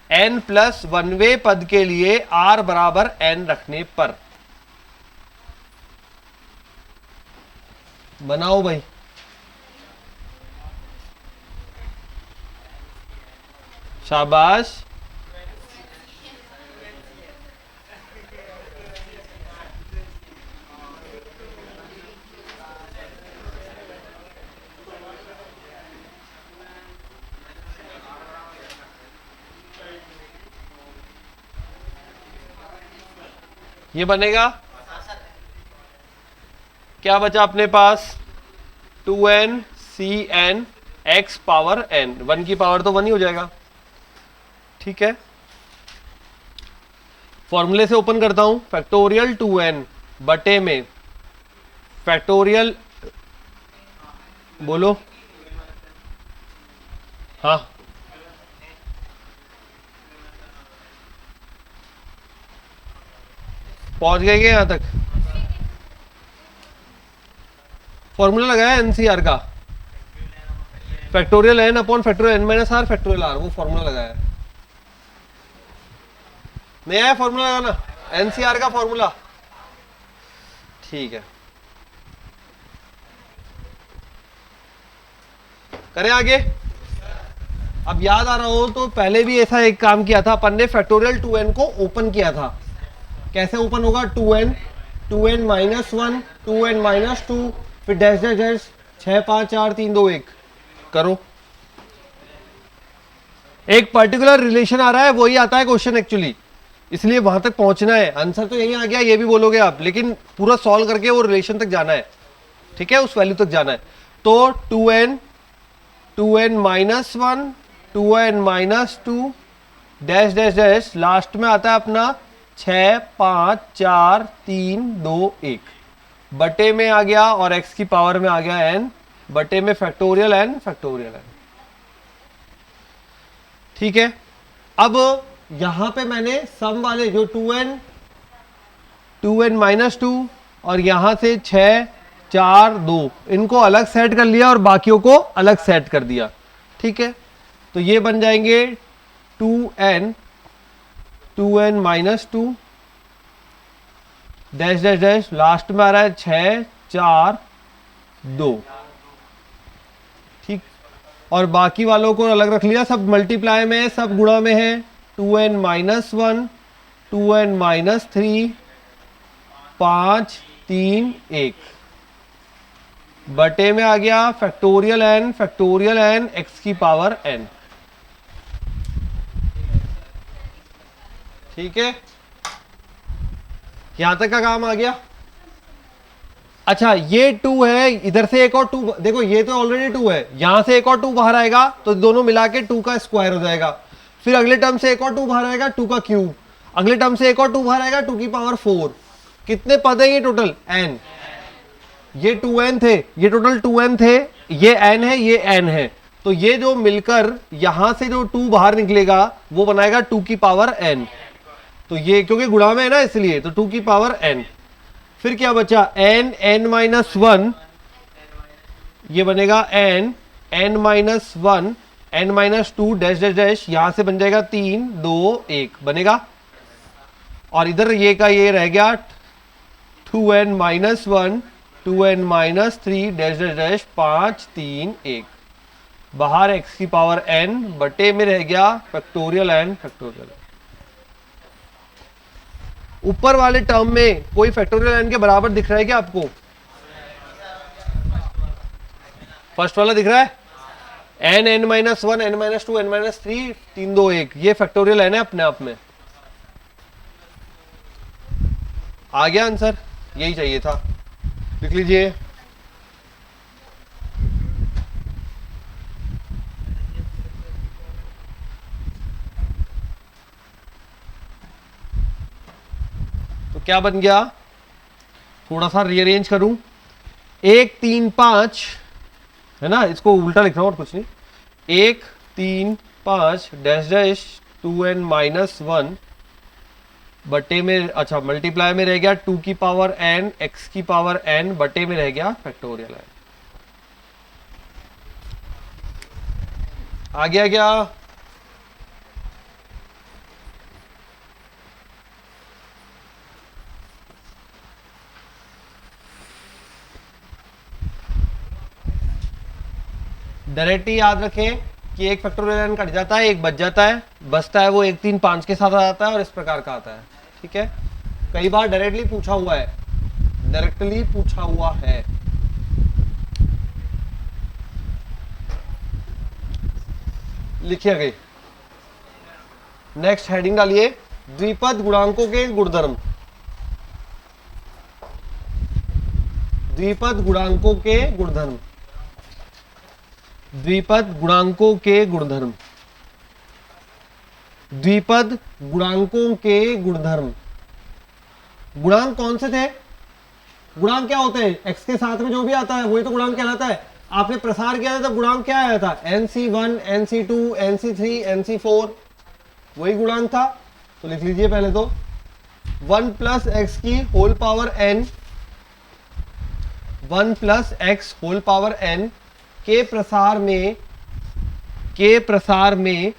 Speaker 1: n प्लस वन वे पद के लिए r बराबर n रखने पर बनाओ भाई। शाबाश। ये बनेगा, क्या बचा अपने पास, 2n cn x power n, 1 की पावर तो 1 ही हो जाएगा। ठीक है, फॉर्मूले से ओपन करता हूं, फैक्टोरियल 2n बटे में फैक्टोरियल, बोलो हाँ, पहुंच गए क्या यहां तक? फॉर्मूला लगाया एनसीआर का, factorial n upon factorial n minus R factorial r, वो फॉर्मूला लगाया। नहीं आया फॉर्मूला लगाना, एनसीआर का फॉर्मूला? ठीक है, करें आगे। अब याद आ रहा हो तो पहले भी ऐसा एक काम किया था अपन ने, फैक्टोरियल 2n को ओपन किया था। कैसे ओपन होगा, 2n माइनस 1, 2n माइनस 2, फिर डैश डैश डैश, 6 5 4 3 2 1 करो। एक पर्टिकुलर रिलेशन आ रहा है, वही आता है क्वेश्चन एक्चुअली, इसलिए वहां तक पहुंचना है। आंसर तो यही आ गया, ये भी बोलोगे आप, लेकिन पूरा सॉल्व करके वो रिलेशन तक जाना है। ठीक है, उस वैल्यू तक जाना है। तो 2n minus 1, 2n minus 2, dash dash dash, last में आता है अपना 6 5 4 3 2 1, बटे में आ गया और x की पावर में आ गया n, बटे में फैक्टोरियल n फैक्टोरियल n। ठीक है, अब यहां पे मैंने सम वाले जो 2n माइनस 2 और यहां से 6 4 2, इनको अलग सेट कर लिया और बाकियों को अलग सेट कर दिया। ठीक है, तो ये बन जाएंगे 2n minus 2, dash dash dash, last में आ रहा है 6 4 2। ठीक, और बाकी वालों को अलग रख लिया, सब मल्टीप्लाई में है, सब गुणा में है। 2n माइनस 1, 2n माइनस 3, 5 3 1, बटे में आ गया फैक्टोरियल n x की पावर n। ठीक है, यहां तक का काम आ गया। अच्छा, ये 2 है, इधर से एक और 2, देखो ये तो ऑलरेडी 2 है, यहां से एक और 2 बाहर आएगा तो दोनों मिला के 2 का स्क्वायर हो जाएगा। फिर अगले टर्म से एक और 2 बाहर आएगा, 2 का क्यूब, अगले टर्म से एक और 2 बाहर आएगा, 2 की पावर 4। कितने पद है ये टोटल, n, ये 2n थे, ये टोटल 2n थे, ये n है, ये n है, तो ये जो मिलकर यहां से जो 2 बाहर निकलेगा वो बनाएगा 2 की पावर n। तो ये क्योंकि गुणा में है ना इसलिए, तो 2 की पावर n। फिर क्या बचा, n माइनस 1, ये बनेगा n minus 1, n minus 2, dash dash dash, यहां से बन जाएगा 3 2 1 बनेगा। और इधर ये का ये रह गया 2n minus 1, 2n minus 3, dash dash dash, 5 3 1, बाहर x की पावर n, बटे में रह गया फैक्टोरियल n फैक्टोरियल। ऊपर वाले टर्म में कोई फैक्टोरियल n के बराबर दिख रहा है क्या आपको? फर्स्ट वाला दिख रहा है, n minus 1, n minus 2, n minus 3, 3 2 1, ये फैक्टोरियल n है अपने आप में। आ गया आंसर, यही चाहिए था, लिख लीजिए। तो क्या बन गया, थोड़ा सा रीअरेंज करूं, 1 3 5 है ना, इसको उल्टा लिख रहा हूं और कुछ नहीं, 1 3 5 डैश डैश 2n माइनस 1 बटे में, अच्छा मल्टीप्लाई में रह गया 2 की पावर n x की पावर n बटे में रह गया फैक्टोरियल n। आ गया क्या? डायरेक्टली याद रखें कि एक फैक्टोरियल n कट जाता है, एक बच जाता है, बचता है वो 1 3 5 के साथ आ जाता है और इस प्रकार का आता है। ठीक है, कई बार डायरेक्टली पूछा हुआ है, डायरेक्टली पूछा हुआ है। लिखिए आगे, नेक्स्ट हेडिंग डालिए, द्विपद गुणांकों के गुणधर्म। द्विपद गुणांकों के गुणधर्म, द्विपद गुणांकों के गुणधर्म, द्विपद गुणांकों के गुणधर्म। गुणांक कौन से थे? गुणांक क्या होते हैं? x के साथ में जो भी आता है वही तो गुणांक कहलाता है। आपने प्रसार किया था तब गुणांक क्या आया था? nc1 nc2 nc3 nc4, वही गुणांक था। तो लिख लीजिए पहले तो 1 प्लस एक्स की whole power n, 1 plus x whole power n के प्रसार में, के प्रसार में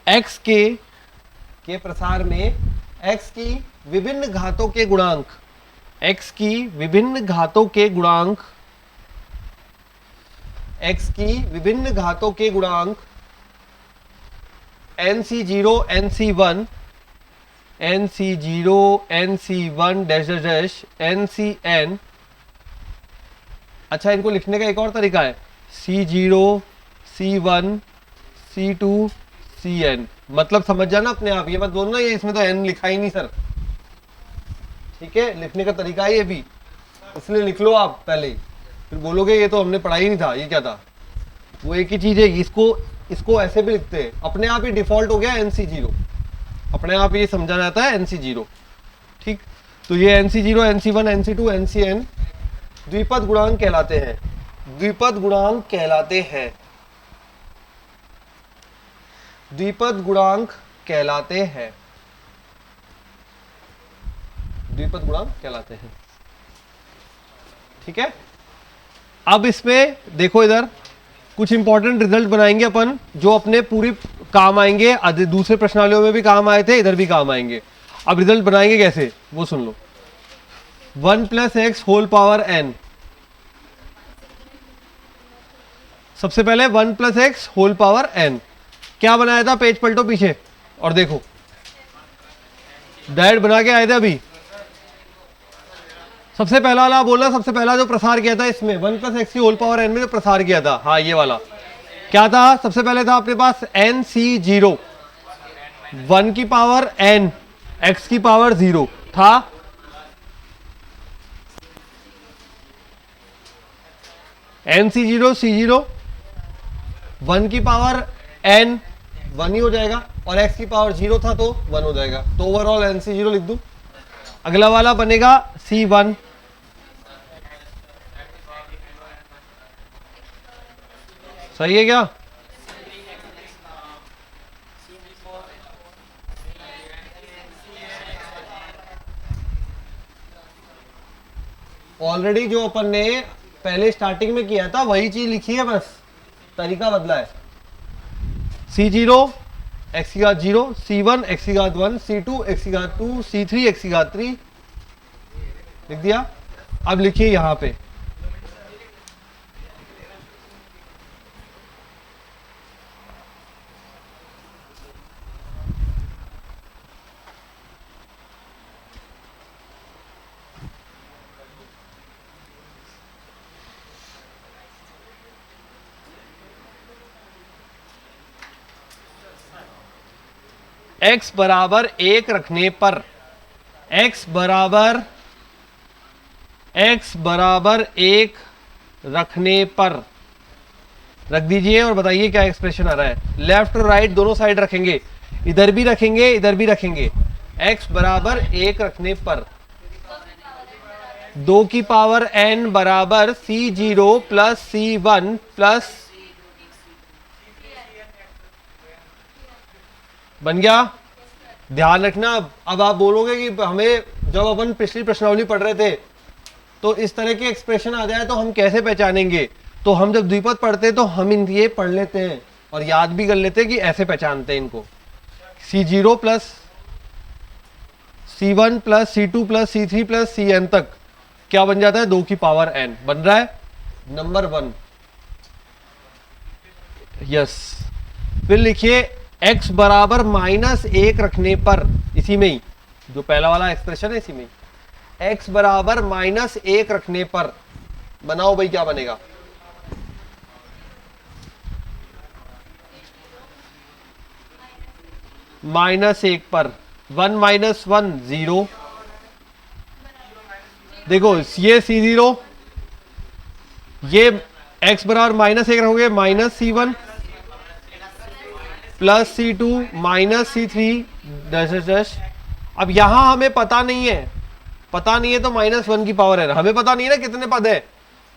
Speaker 1: x के प्रसार में x की विभिन्न घातों के गुणांक, x की विभिन्न घातों के गुणांक, x की विभिन्न घातों के गुणांक nc0 nc1 nc0 nc1 dash dash dash ncn। अच्छा, इनको लिखने का एक और तरीका है, c0 c1 c2 cn। मतलब समझ जाना अपने आप, ये मत बोलना ये इसमें तो n लिखा ही नहीं सर। ठीक है, लिखने का तरीका है ये भी, इसलिए लिख लो आप पहले ही, फिर बोलोगे ये तो हमने पढ़ा ही नहीं था, ये क्या था। वो एक ही चीज है, इसको ऐसे भी लिखते हैं, अपने आप ही डिफॉल्ट हो गया nc0, अपने आप ये समझा जाता है nc0। ठीक, तो ये nc0 nc1 nc2 ncn द्विपद गुणांक कहलाते हैं, द्विपद गुणांक कहलाते हैं, द्विपद गुणांक कहलाते हैं, द्विपद गुणांक कहलाते हैं। ठीक है, अब इसमें देखो, इधर कुछ इंपॉर्टेंट रिजल्ट बनाएंगे अपन जो अपने पूरी काम आएंगे, दूसरे प्रश्नावलियों में भी काम आए थे, इधर भी काम आएंगे। अब रिजल्ट बनाएंगे कैसे वो सुन लो। 1 plus x whole power n, सबसे पहले 1 plus x whole power n क्या बनाया था? पेज पलटो पीछे और देखो, डायरेक्ट बना के आए थे अभी। सबसे पहला वाला बोलना, सबसे पहला जो प्रसार किया था इसमें 1 प्लस एक्स की होल पावर n में जो प्रसार किया था, हाँ ये वाला क्या था? सबसे पहले था अपने पास nc0 1 की पावर n x की पावर 0 था, nc0 c0 1 की पावर n 1 ही हो जाएगा और x की पावर 0 था तो 1 हो जाएगा, तो ओवरऑल nc0 लिख दूं। अगला वाला बनेगा c1, सही है क्या? ऑलरेडी जो अपन ने पहले स्टार्टिंग में किया था वही चीज लिखी है, बस तरीका बदला है। c0 x की घात 0, c1 x की घात 1, c2 x की घात 2, c3 x की घात 3 लिख दिया। अब लिखिए यहां पे x बराबर 1 रखने पर, x बराबर 1 रखने पर रख दीजिए और बताइए क्या एक्सप्रेशन आ रहा है। लेफ्ट और राइट दोनों साइड रखेंगे, इधर भी रखेंगे इधर भी रखेंगे। x बराबर 1 रखने पर 2 की पावर n बराबर c0 प्लस c1 प्लस बन गया। ध्यान रखना, अब आप बोलोगे कि हमें जब अपन पिछली प्रश्नावली पढ़ रहे थे तो इस तरह के एक्सप्रेशन आ जाए तो हम कैसे पहचानेंगे। तो हम जब द्विपद पढ़ते हैं तो हम ये पढ़ लेते हैं और याद भी कर लेते हैं कि ऐसे पहचानते हैं इनको। C0 plus C1 plus C2 plus C3 plus Cn तक क्या बन जाता है, 2 की पावर n बन रहा है नंबर 1। यस, फिर लिखिए x बराबर -1 रखने पर, इसी में ही जो पहला वाला एक्सप्रेशन है इसी में ही, x बराबर -1 रखने पर बनाओ भाई क्या बनेगा। -1 पर 1 - 1 0। देखो ये C0, ये x बराबर -1 रखोगे -C1 plus C2 minus C3 dash dash. अब यहां हमें पता नहीं है, तो -1 की पावर है, हमें पता नहीं है ना कितने पद है,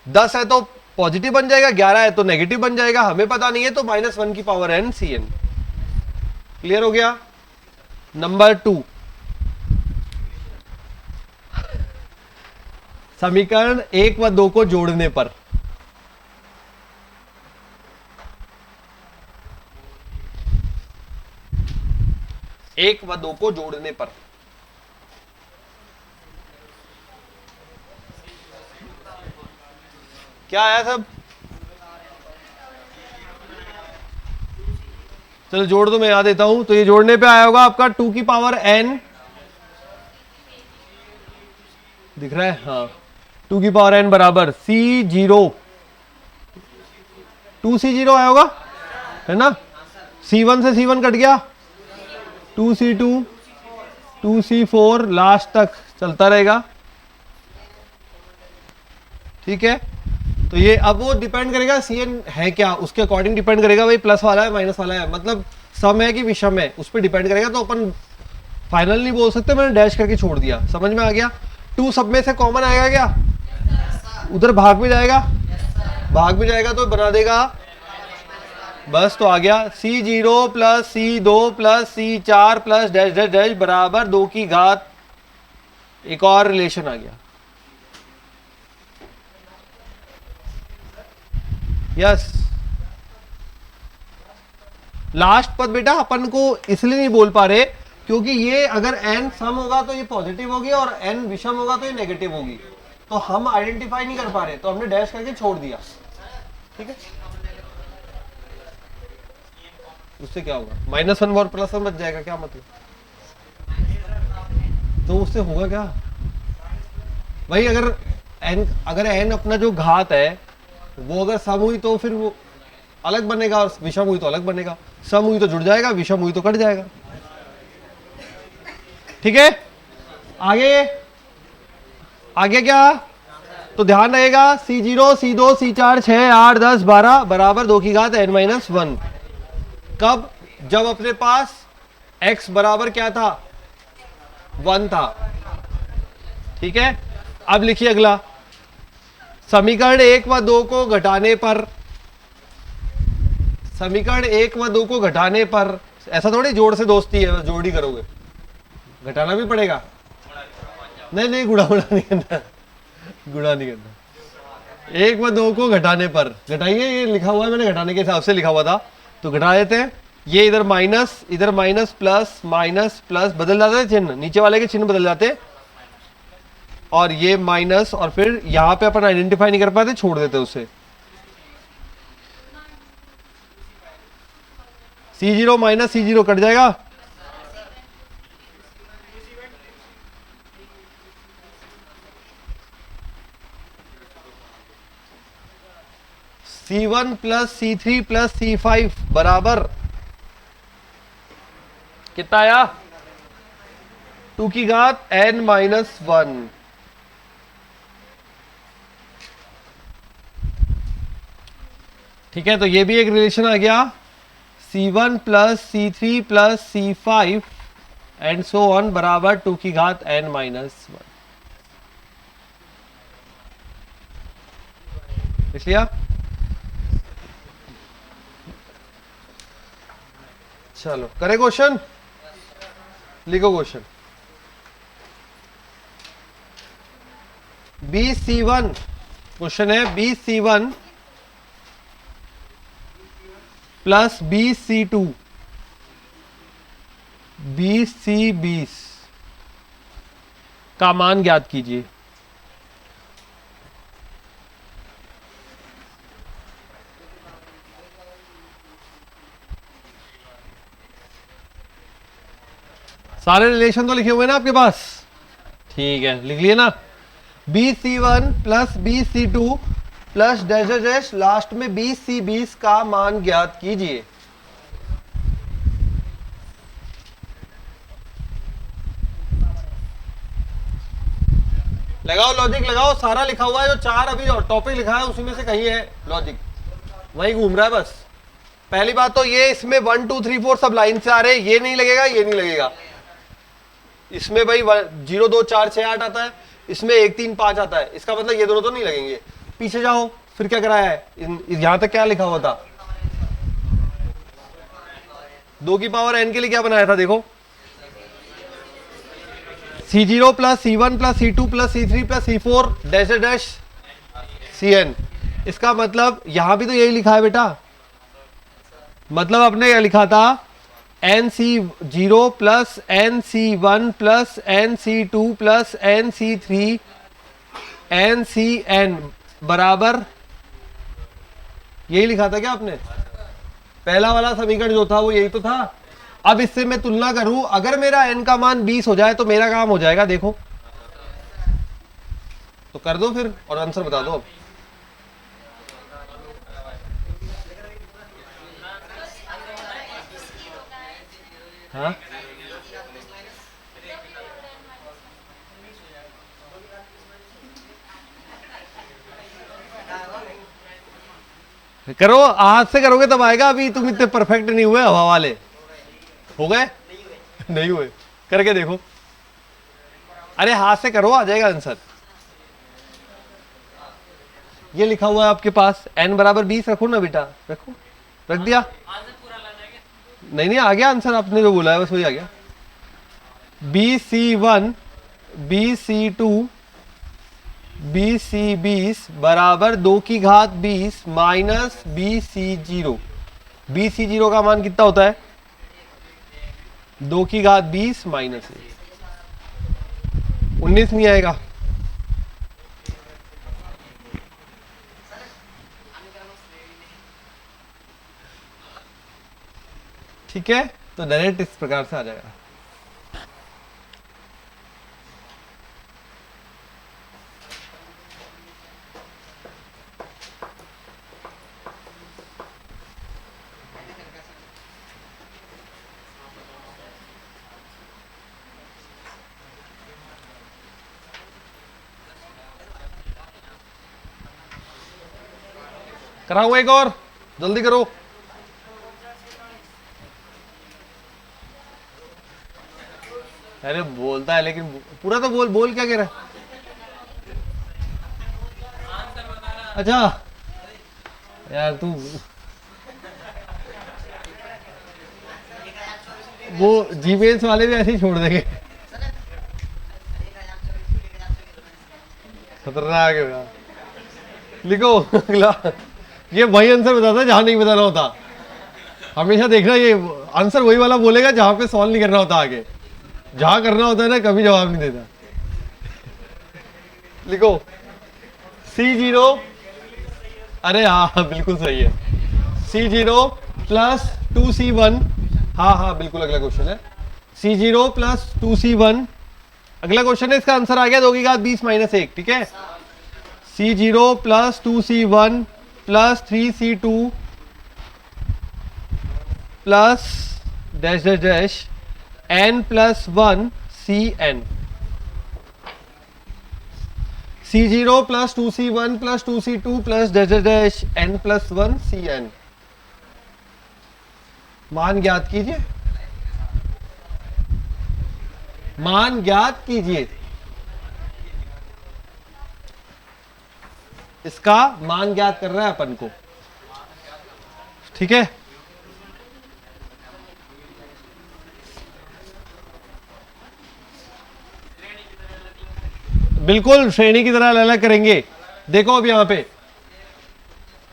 Speaker 1: 10 है तो पॉजिटिव बन जाएगा, 11 है तो नेगेटिव बन जाएगा, हमें पता नहीं है तो -1 की पावर n Cn। क्लियर हो गया। नंबर 2, समीकरण 1 व 2 को जोड़ने पर, एक व 2 को जोड़ने पर क्या आया सब, चलो जोड़ दो, मैं याद देता हूं। तो ये जोड़ने पे आया होगा आपका 2 की पावर n, दिख रहा है, हाँ 2 की पावर n बराबर C0, 2C0 आया होगा है ना, C1 से C1 कट गया, 2C2 2C4 लास्ट तक चलता रहेगा। ठीक है, तो ये अब वो डिपेंड करेगा Cn है क्या, उसके अकॉर्डिंग डिपेंड करेगा भाई प्लस वाला है माइनस वाला है, मतलब सम है कि विषम है, उस पर डिपेंड करेगा। तो अपन फाइनल नहीं बोल सकते, मैंने डैश करके छोड़ दिया, समझ में आ गया। 2 सब में से कॉमन आएगा क्या, उधर भाग में जाएगा, भाग में जाएगा तो बना देगा, बस तो आ गया C0 plus C2 plus C4 plus dash dash dash बराबर 2 की घात, एक और रिलेशन आ गया। यस, लास्ट पद बेटा अपन को इसलिए नहीं बोल पा रहे क्योंकि ये अगर n सम होगा तो ये पॉजिटिव होगी और n विषम होगा तो ये नेगेटिव होगी, तो हम आइडेंटिफाई नहीं कर पा रहे, तो हमने डैश करके छोड़ दिया। ठीक है, उससे क्या होगा, -1 और +1 बच जाएगा, क्या मतलब, तो उससे होगा क्या भाई, अगर n अपना जो घात है वो अगर सम हुई तो फिर वो अलग बनेगा और विषम हुई तो अलग बनेगा, सम हुई तो जुड़ जाएगा, विषम हुई तो कट जाएगा। ठीक है, आगे आगे क्या, तो ध्यान रहेगा C0 C2 C4 6 8 10 12 बराबर 2 की घात n-1। कब, जब अपने पास x बराबर क्या था, 1 था। ठीक है, अब लिखिए अगला, समीकरण 1 व 2 को घटाने पर, समीकरण 1 व 2 को घटाने पर, ऐसा थोड़ी जोड़ से दोस्ती है, जोड़ ही करोगे, घटाना भी पड़ेगा। नहीं गुड़ा नहीं करना, गुड़ा नहीं करना। 1 व 2 को घटाने पर, घटाइए, ये लिखा हुआ है मैंने घटाने के हिसाब से लिखा हुआ था, तो घटा देते हैं। ये इधर माइनस प्लस बदल जाते हैं, चिन्ह नीचे वाले के चिन्ह बदल जाते, और ये माइनस, और फिर यहां पे अपन आइडेंटिफाई नहीं कर पाते, छोड़ देते उसे। C0 माइनस C0 कट जाएगा, C1 plus C3 plus C5 बराबर कितना आया, 2 की घात n-1। ठीक है, तो ये भी एक रिलेशन आ गया, C1 plus C3 plus C5 and so on बराबर 2 की घात n-1। इसलिए चलो करे क्वेश्चन, लिखो क्वेश्चन। BC1 क्वेश्चन है, BC1 प्लस BC2 BC20 का मान ज्ञात कीजिए। सारे रिलेशन तो लिखे हुए ना आपके पास? ठीक है, लिख लिए ना। BC1 plus BC2 plus dash dash last में BC20 का मान ज्ञात कीजिए। लगाओ लॉजिक लगाओ, सारा लिखा हुआ है, जो चार अभी टॉपिक लिखा है उसी में से कहीं है लॉजिक, वही घूम रहा है बस। पहली बात तो ये, इसमें 1 2 3 4 सब लाइन से आ रहे हैं, ये नहीं लगेगा, ये नहीं लगेगा। इसमें भाई 0 2 4 6 8 आता है, इसमें 1 3 5 आता है, इसका मतलब ये दोनों तो नहीं लगेंगे। पीछे जाओ, फिर क्या कराया है, यहां तक क्या लिखा हुआ था? 2 की पावर n के लिए क्या बनाया था, देखो C0 plus C1 plus C2 plus C3 plus C4 dash dash Cn। इसका मतलब यहां भी तो यही लिखा है बेटा, मतलब आपने क्या लिखा था, NC0 plus NC1 plus NC2 plus NC3 NCn बराबर, यही लिखा था क्या आपने? पहला वाला समीकरण जो था वो यही तो था। अब इससे मैं तुलना करूं, अगर मेरा n का मान 20 हो जाए तो मेरा काम हो जाएगा, देखो तो कर दो फिर और आंसर बता दो। अब हाँ करो, हाथ से करोगे तब आएगा, अभी तुम इतने परफेक्ट नहीं हुए, हवा वाले हो गए नहीं हुए, करके देखो। अरे हाथ से करो, आ जाएगा आंसर। ये लिखा हुआ है आपके पास, n बराबर 20 रखो ना बेटा, रखो, रख दिया? नहीं नहीं, आ गया आंसर, आपने जो बोला है बस वही आ गया। BC1 BC2 BC20 बराबर 2 की घात 20 माइनस BC0। BC0 का मान कितना होता है? 2 की घात 20 माइनस 19 नहीं आएगा। ठीक है, तो डायरेक्ट इस प्रकार से आ जाएगा। कराओ एक और, जल्दी करो। अरे बोलता है लेकिन पूरा तो बोल, बोल क्या कह रहा है? अच्छा यार तू, वो जीमेल्स वाले भी ऐसे ही छोड़ देंगे, खतरनाक है यार। लिखो अगला, ये वही आंसर बताता है जहां नहीं बताना होता। हमेशा देखना, ये आंसर वही वाला बोलेगा जहां पे सॉल्व नहीं करना होता, आगे जहां करना होता है ना कभी जवाब नहीं देता। लिखो C0, अरे हाँ बिल्कुल सही है, C0 प्लस 2C1, हाँ हाँ बिल्कुल अगला क्वेश्चन है C0 प्लस 2C1। अगला क्वेश्चन है, इसका आंसर आ गया 2 की घात 20 माइनस 1। ठीक है, C0 plus 2C1 plus 3C2 plus dash dash dash n plus 1 Cn। C0 plus 2C1 plus 2C2 plus dash dash dash n plus 1 Cn। मान ज्ञात कीजिए, मान ज्ञात कीजिए, इसका मान ज्ञात कर रहा है अपन को। ठीक है, बिल्कुल श्रेणी की तरह अलग अलग करेंगे। देखो अब यहां पे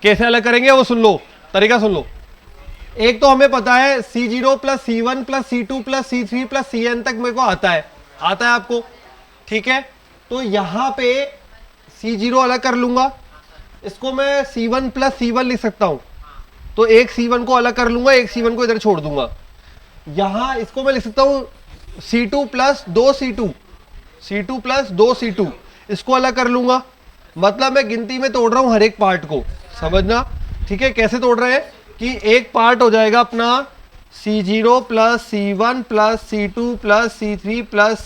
Speaker 1: कैसे अलग करेंगे वो सुन लो, तरीका सुन लो। एक तो हमें पता है C0 plus C1 plus C2 plus C3 plus Cn तक मेरे को आता है आपको, ठीक है। तो यहां पे C0 अलग कर लूंगा, इसको मैं C1 प्लस C1 लिख सकता हूं। तो एक C1 को अलग कर लूंगा, एक C1 को इधर छोड़ दूंगा। यहां इसको मैं लिख सकता हूं C2 plus 2C2, C2 plus 2C2, इसको अलग कर लूंगा। मतलब मैं गिनती में तोड़ रहा हूं हर एक पार्ट को, समझना, ठीक है। कैसे तोड़ रहे हैं कि एक पार्ट हो जाएगा अपना C0 plus C1 plus C2 plus C3 plus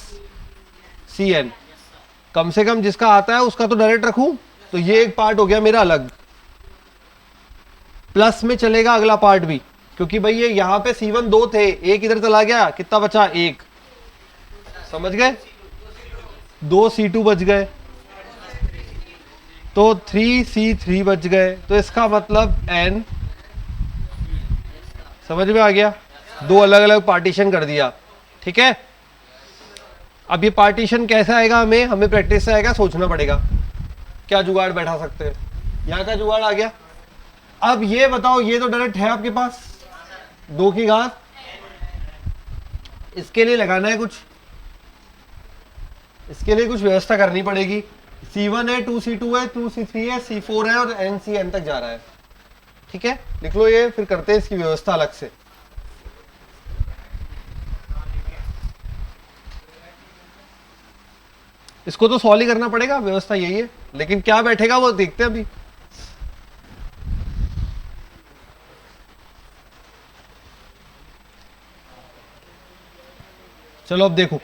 Speaker 1: Cn, कम से कम जिसका आता है उसका तो डायरेक्ट रखूं। तो ये एक पार्ट हो गया मेरा अलग, प्लस में चलेगा अगला पार्ट भी, क्योंकि भाई ये यहां पे C1 2 थे, एक इधर चला गया, कितना बचा, एक, समझ गए, 2 C2 बच गए, तो 3 C3 बच गए। तो इसका मतलब n, समझ में आ गया, दो अलग अलग पार्टीशन कर दिया, ठीक है। अब ये पार्टीशन कैसे आएगा, हमें प्रैक्टिस से आएगा, सोचना पड़ेगा क्या जुगाड़ बैठा सकते हैं। यहां का जुगाड़ आ गया। अब ये बताओ, ये तो डायरेक्ट है आपके पास 2 की घात, इसके लिए लगाना है कुछ, इसके लिए कुछ व्यवस्था करनी पड़ेगी। C1 है, 2C2 है, 2C3 है, C4 है और NCn तक जा रहा है, ठीक है। लिख लो ये, फिर करते हैं इसकी व्यवस्था अलग से। इसको तो सॉल्व ही करना पड़ेगा, व्यवस्था यही है, लेकिन क्या बैठेगा वो देखते हैं अभी। चलो अब देखो,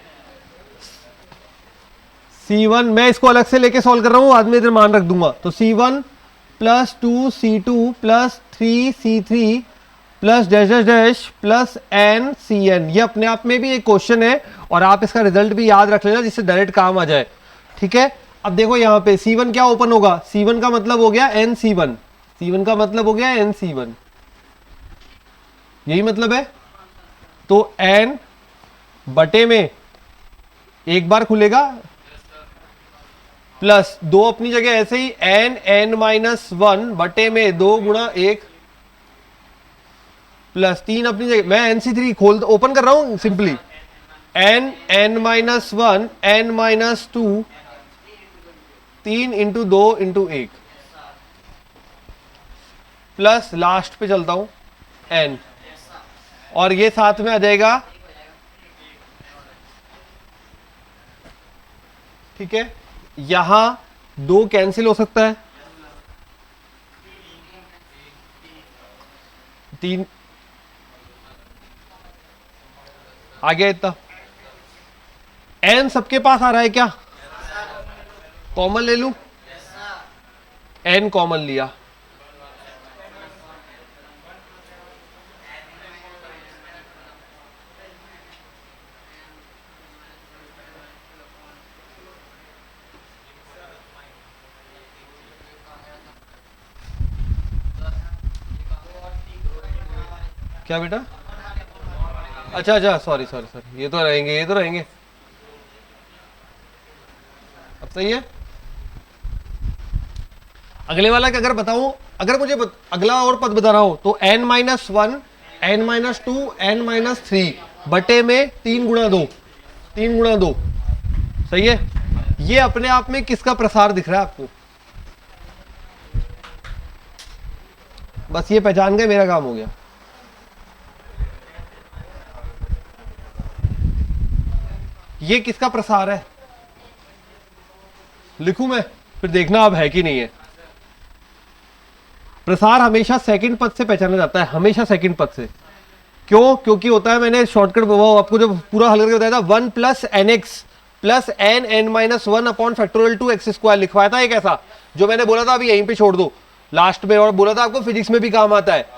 Speaker 1: C1 मैं इसको अलग से लेके सॉल्व कर रहा हूं, बाद में इधर मान रख दूंगा। तो C1 plus 2C2 plus 3C3 plus dash dash dash plus NCn, ये अपने आप में भी एक क्वेश्चन है और आप इसका रिजल्ट भी याद रख लेना जिससे डायरेक्ट काम आ जाए, ठीक है। अब देखो यहाँ पे C1 क्या ओपन होगा, C1 का मतलब हो गया NC1, C1 का मतलब हो गया NC1, यही मतलब है। तो N बटे में एक बार खुलेगा, प्लस 2 अपनी जगह ऐसे ही, n-1 बटे में 2 गुणा 1 प्लस 3 अपनी जगह, मैं NC3 खोल ओपन कर रहा हूं simply, n-1 n-2 3 into 2 into 1 plus last पे चलता हूं n, और ये साथ में आ जाएगा, ठीक है। यहां 2 कैंसिल हो सकता है, 3 आ गया इतना। n सबके पास आ रहा है क्या, कॉमन ले लूं, n कॉमन लिया, क्या बेटा, अच्छा अच्छा सॉरी सॉरी सॉरी, ये तो रहेंगे, ये तो रहेंगे, अब सही है। अगले वाला का अगर बताऊं, अगर मुझे अगला और पद बता रहा हो तो n-1 n-2 n-3 बटे में 3 गुणा 2, 3 गुणा 2, सही है। ये अपने आप में किसका प्रसार दिख रहा है आपको, बस ये पहचान गए, मेरा काम हो गया। ये किसका प्रसार है लिखूं मैं, फिर देखना अब है कि नहीं है। प्रसार हमेशा सेकंड पद से पहचाना जाता है, हमेशा सेकंड पद से। क्यों, क्योंकि होता है, मैंने शॉर्टकट आपको जब पूरा हल करके बताया था, 1 plus nx plus n-1 upon factorial 2x² लिखवाया था एक ऐसा, जो मैंने बोला था अभी यहीं पे छोड़ दो लास्ट में, और बोला था आपको फिजिक्स में भी काम आता है,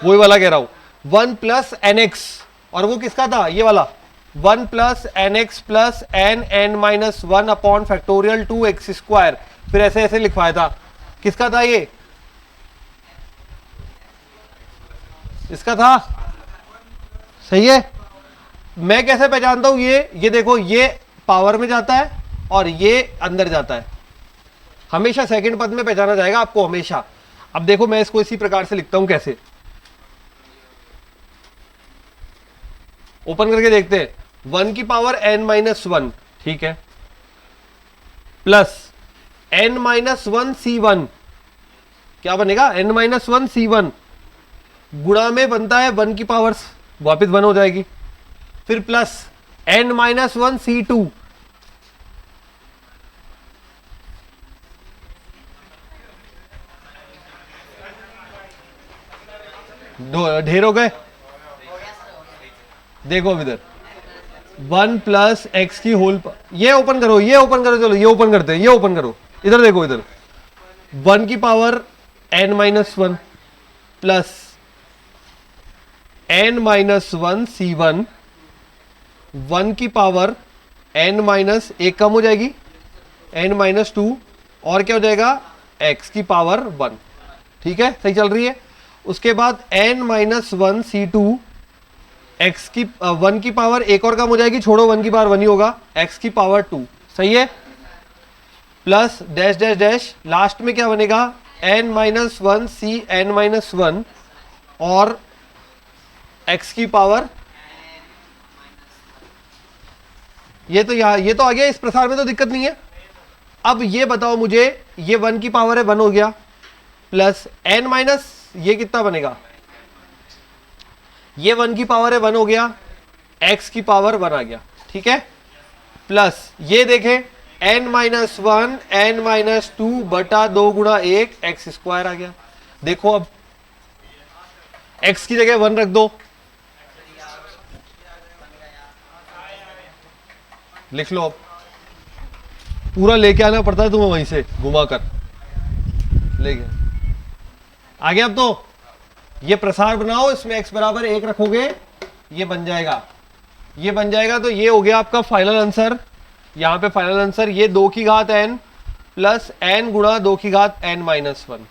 Speaker 1: वही वाला कह रहा हूं। 1 प्लस nx, और वो किसका था, ये वाला 1 plus nx plus n-1 upon factorial 2x², फिर ऐसे ऐसे लिखवाया था, किसका था ये, इसका था, सही है। मैं कैसे पहचानता हूं, ये देखो, ये पावर में जाता है और ये अंदर जाता है, हमेशा सेकंड पद में पहचाना जाएगा आपको हमेशा। अब देखो मैं इसको इसी प्रकार से लिखता हूं, कैसे ओपन करके देखते हैं, 1 की पावर n-1, ठीक है, प्लस n-1 c1, क्या बनेगा n-1 c1 गुणा में बनता है 1 की पावर, वापिस 1 हो जाएगी, फिर प्लस n-1 c2 ढेर हो गए। देखो अब इधर 1 प्लस एक्स की होल, ये ओपन करो, ये ओपन करो, चलो ये ओपन करते हैं, ये ओपन करो, इधर देखो, इधर 1 की power n-1 plus n-1 c1, 1 की पावर n-1 कम हो जाएगी, n-2 और क्या हो जाएगा x की पावर 1, ठीक है, सही चल रही है। उसके बाद n-1 c2, x की 1 की पावर एक और कम हो जाएगी, छोड़ो 1 की पावर 1 ही होगा, x की पावर 2, सही है, plus dash dash dash, last में क्या बनेगा n-1 c n-1 और x की पावर, ये तो यहाँ, ये तो आ गया, इस प्रसार में तो दिक्कत नहीं है। अब ये बताओ मुझे, ये 1 की पावर है 1 हो गया, प्लस n- ये कितना बनेगा, ये 1 की पावर है 1 हो गया, x की पावर 1 आ गया, ठीक है, प्लस ये देखें n-1 n-2 बटा 2 गुणा 1 एक्स स्क्वायर आ गया। देखो अब x की जगह 1 रख दो, लिख लो, अब पूरा लेके आना पड़ता है तुम्हें, वहीं से घुमा कर लेके आ गया। अब तो ये प्रसार बनाओ, इसमें x बराबर 1 रखोगे, ये बन जाएगा, ये बन जाएगा, तो ये हो गया आपका फाइनल आंसर। यहां पे फाइनल आंसर ये 2 की घात n प्लस n गुणा 2 की घात n-1।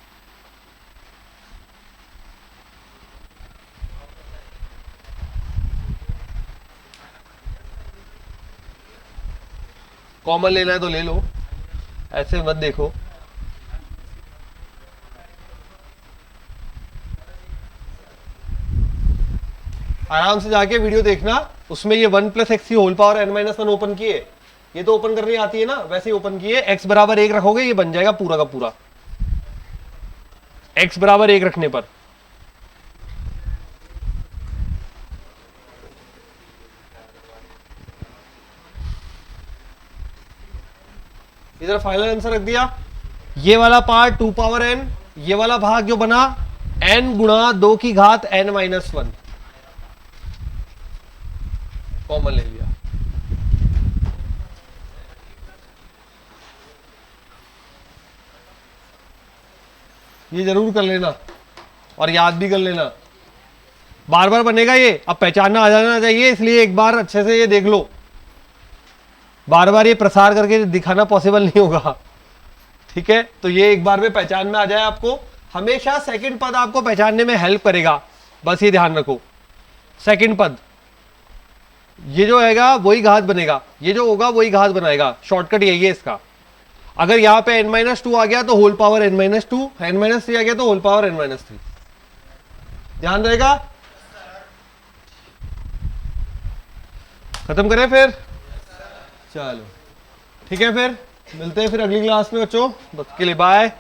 Speaker 1: कॉमन लेना है तो ले लो, ऐसे मत देखो। आराम से जाके वीडियो देखना, उसमें ये 1 प्लस एक्स की होल पावर n-1 ओपन किए, ये तो ओपन करनी आती है ना, वैसे ही ओपन किए, x बराबर 1 रखोगे, ये बन जाएगा पूरा का पूरा, x बराबर 1 रखने पर। इधर फाइनल आंसर रख दिया, ये वाला पार्ट 2 पावर n, ये वाला भाग जो बना n गुणा 2 की घात n-1, कॉमन ले लिया। ये जरूर कर लेना और याद भी कर लेना, बार बार बनेगा ये, अब पहचानना आ जाना चाहिए, इसलिए एक बार अच्छे से ये देख लो, बार बार ये प्रसार करके दिखाना पॉसिबल नहीं होगा, ठीक है। तो ये एक बार में पहचान में आ जाए आपको, हमेशा सेकंड पद आपको पहचानने में हेल्प करेगा, बस ये ध्यान रखो, सेकंड पद ये जो आएगा वही घात बनेगा, ये जो होगा वही घात बनाएगा, शॉर्टकट यही है इसका। अगर यहां पे n-2 आ गया तो होल पावर n-2, n-3 आ गया तो होल पावर n-3, ध्यान रहेगा। खत्म करें फिर, चलो ठीक है, फिर मिलते हैं फिर अगली क्लास में बच्चों, बस के लिए बाय।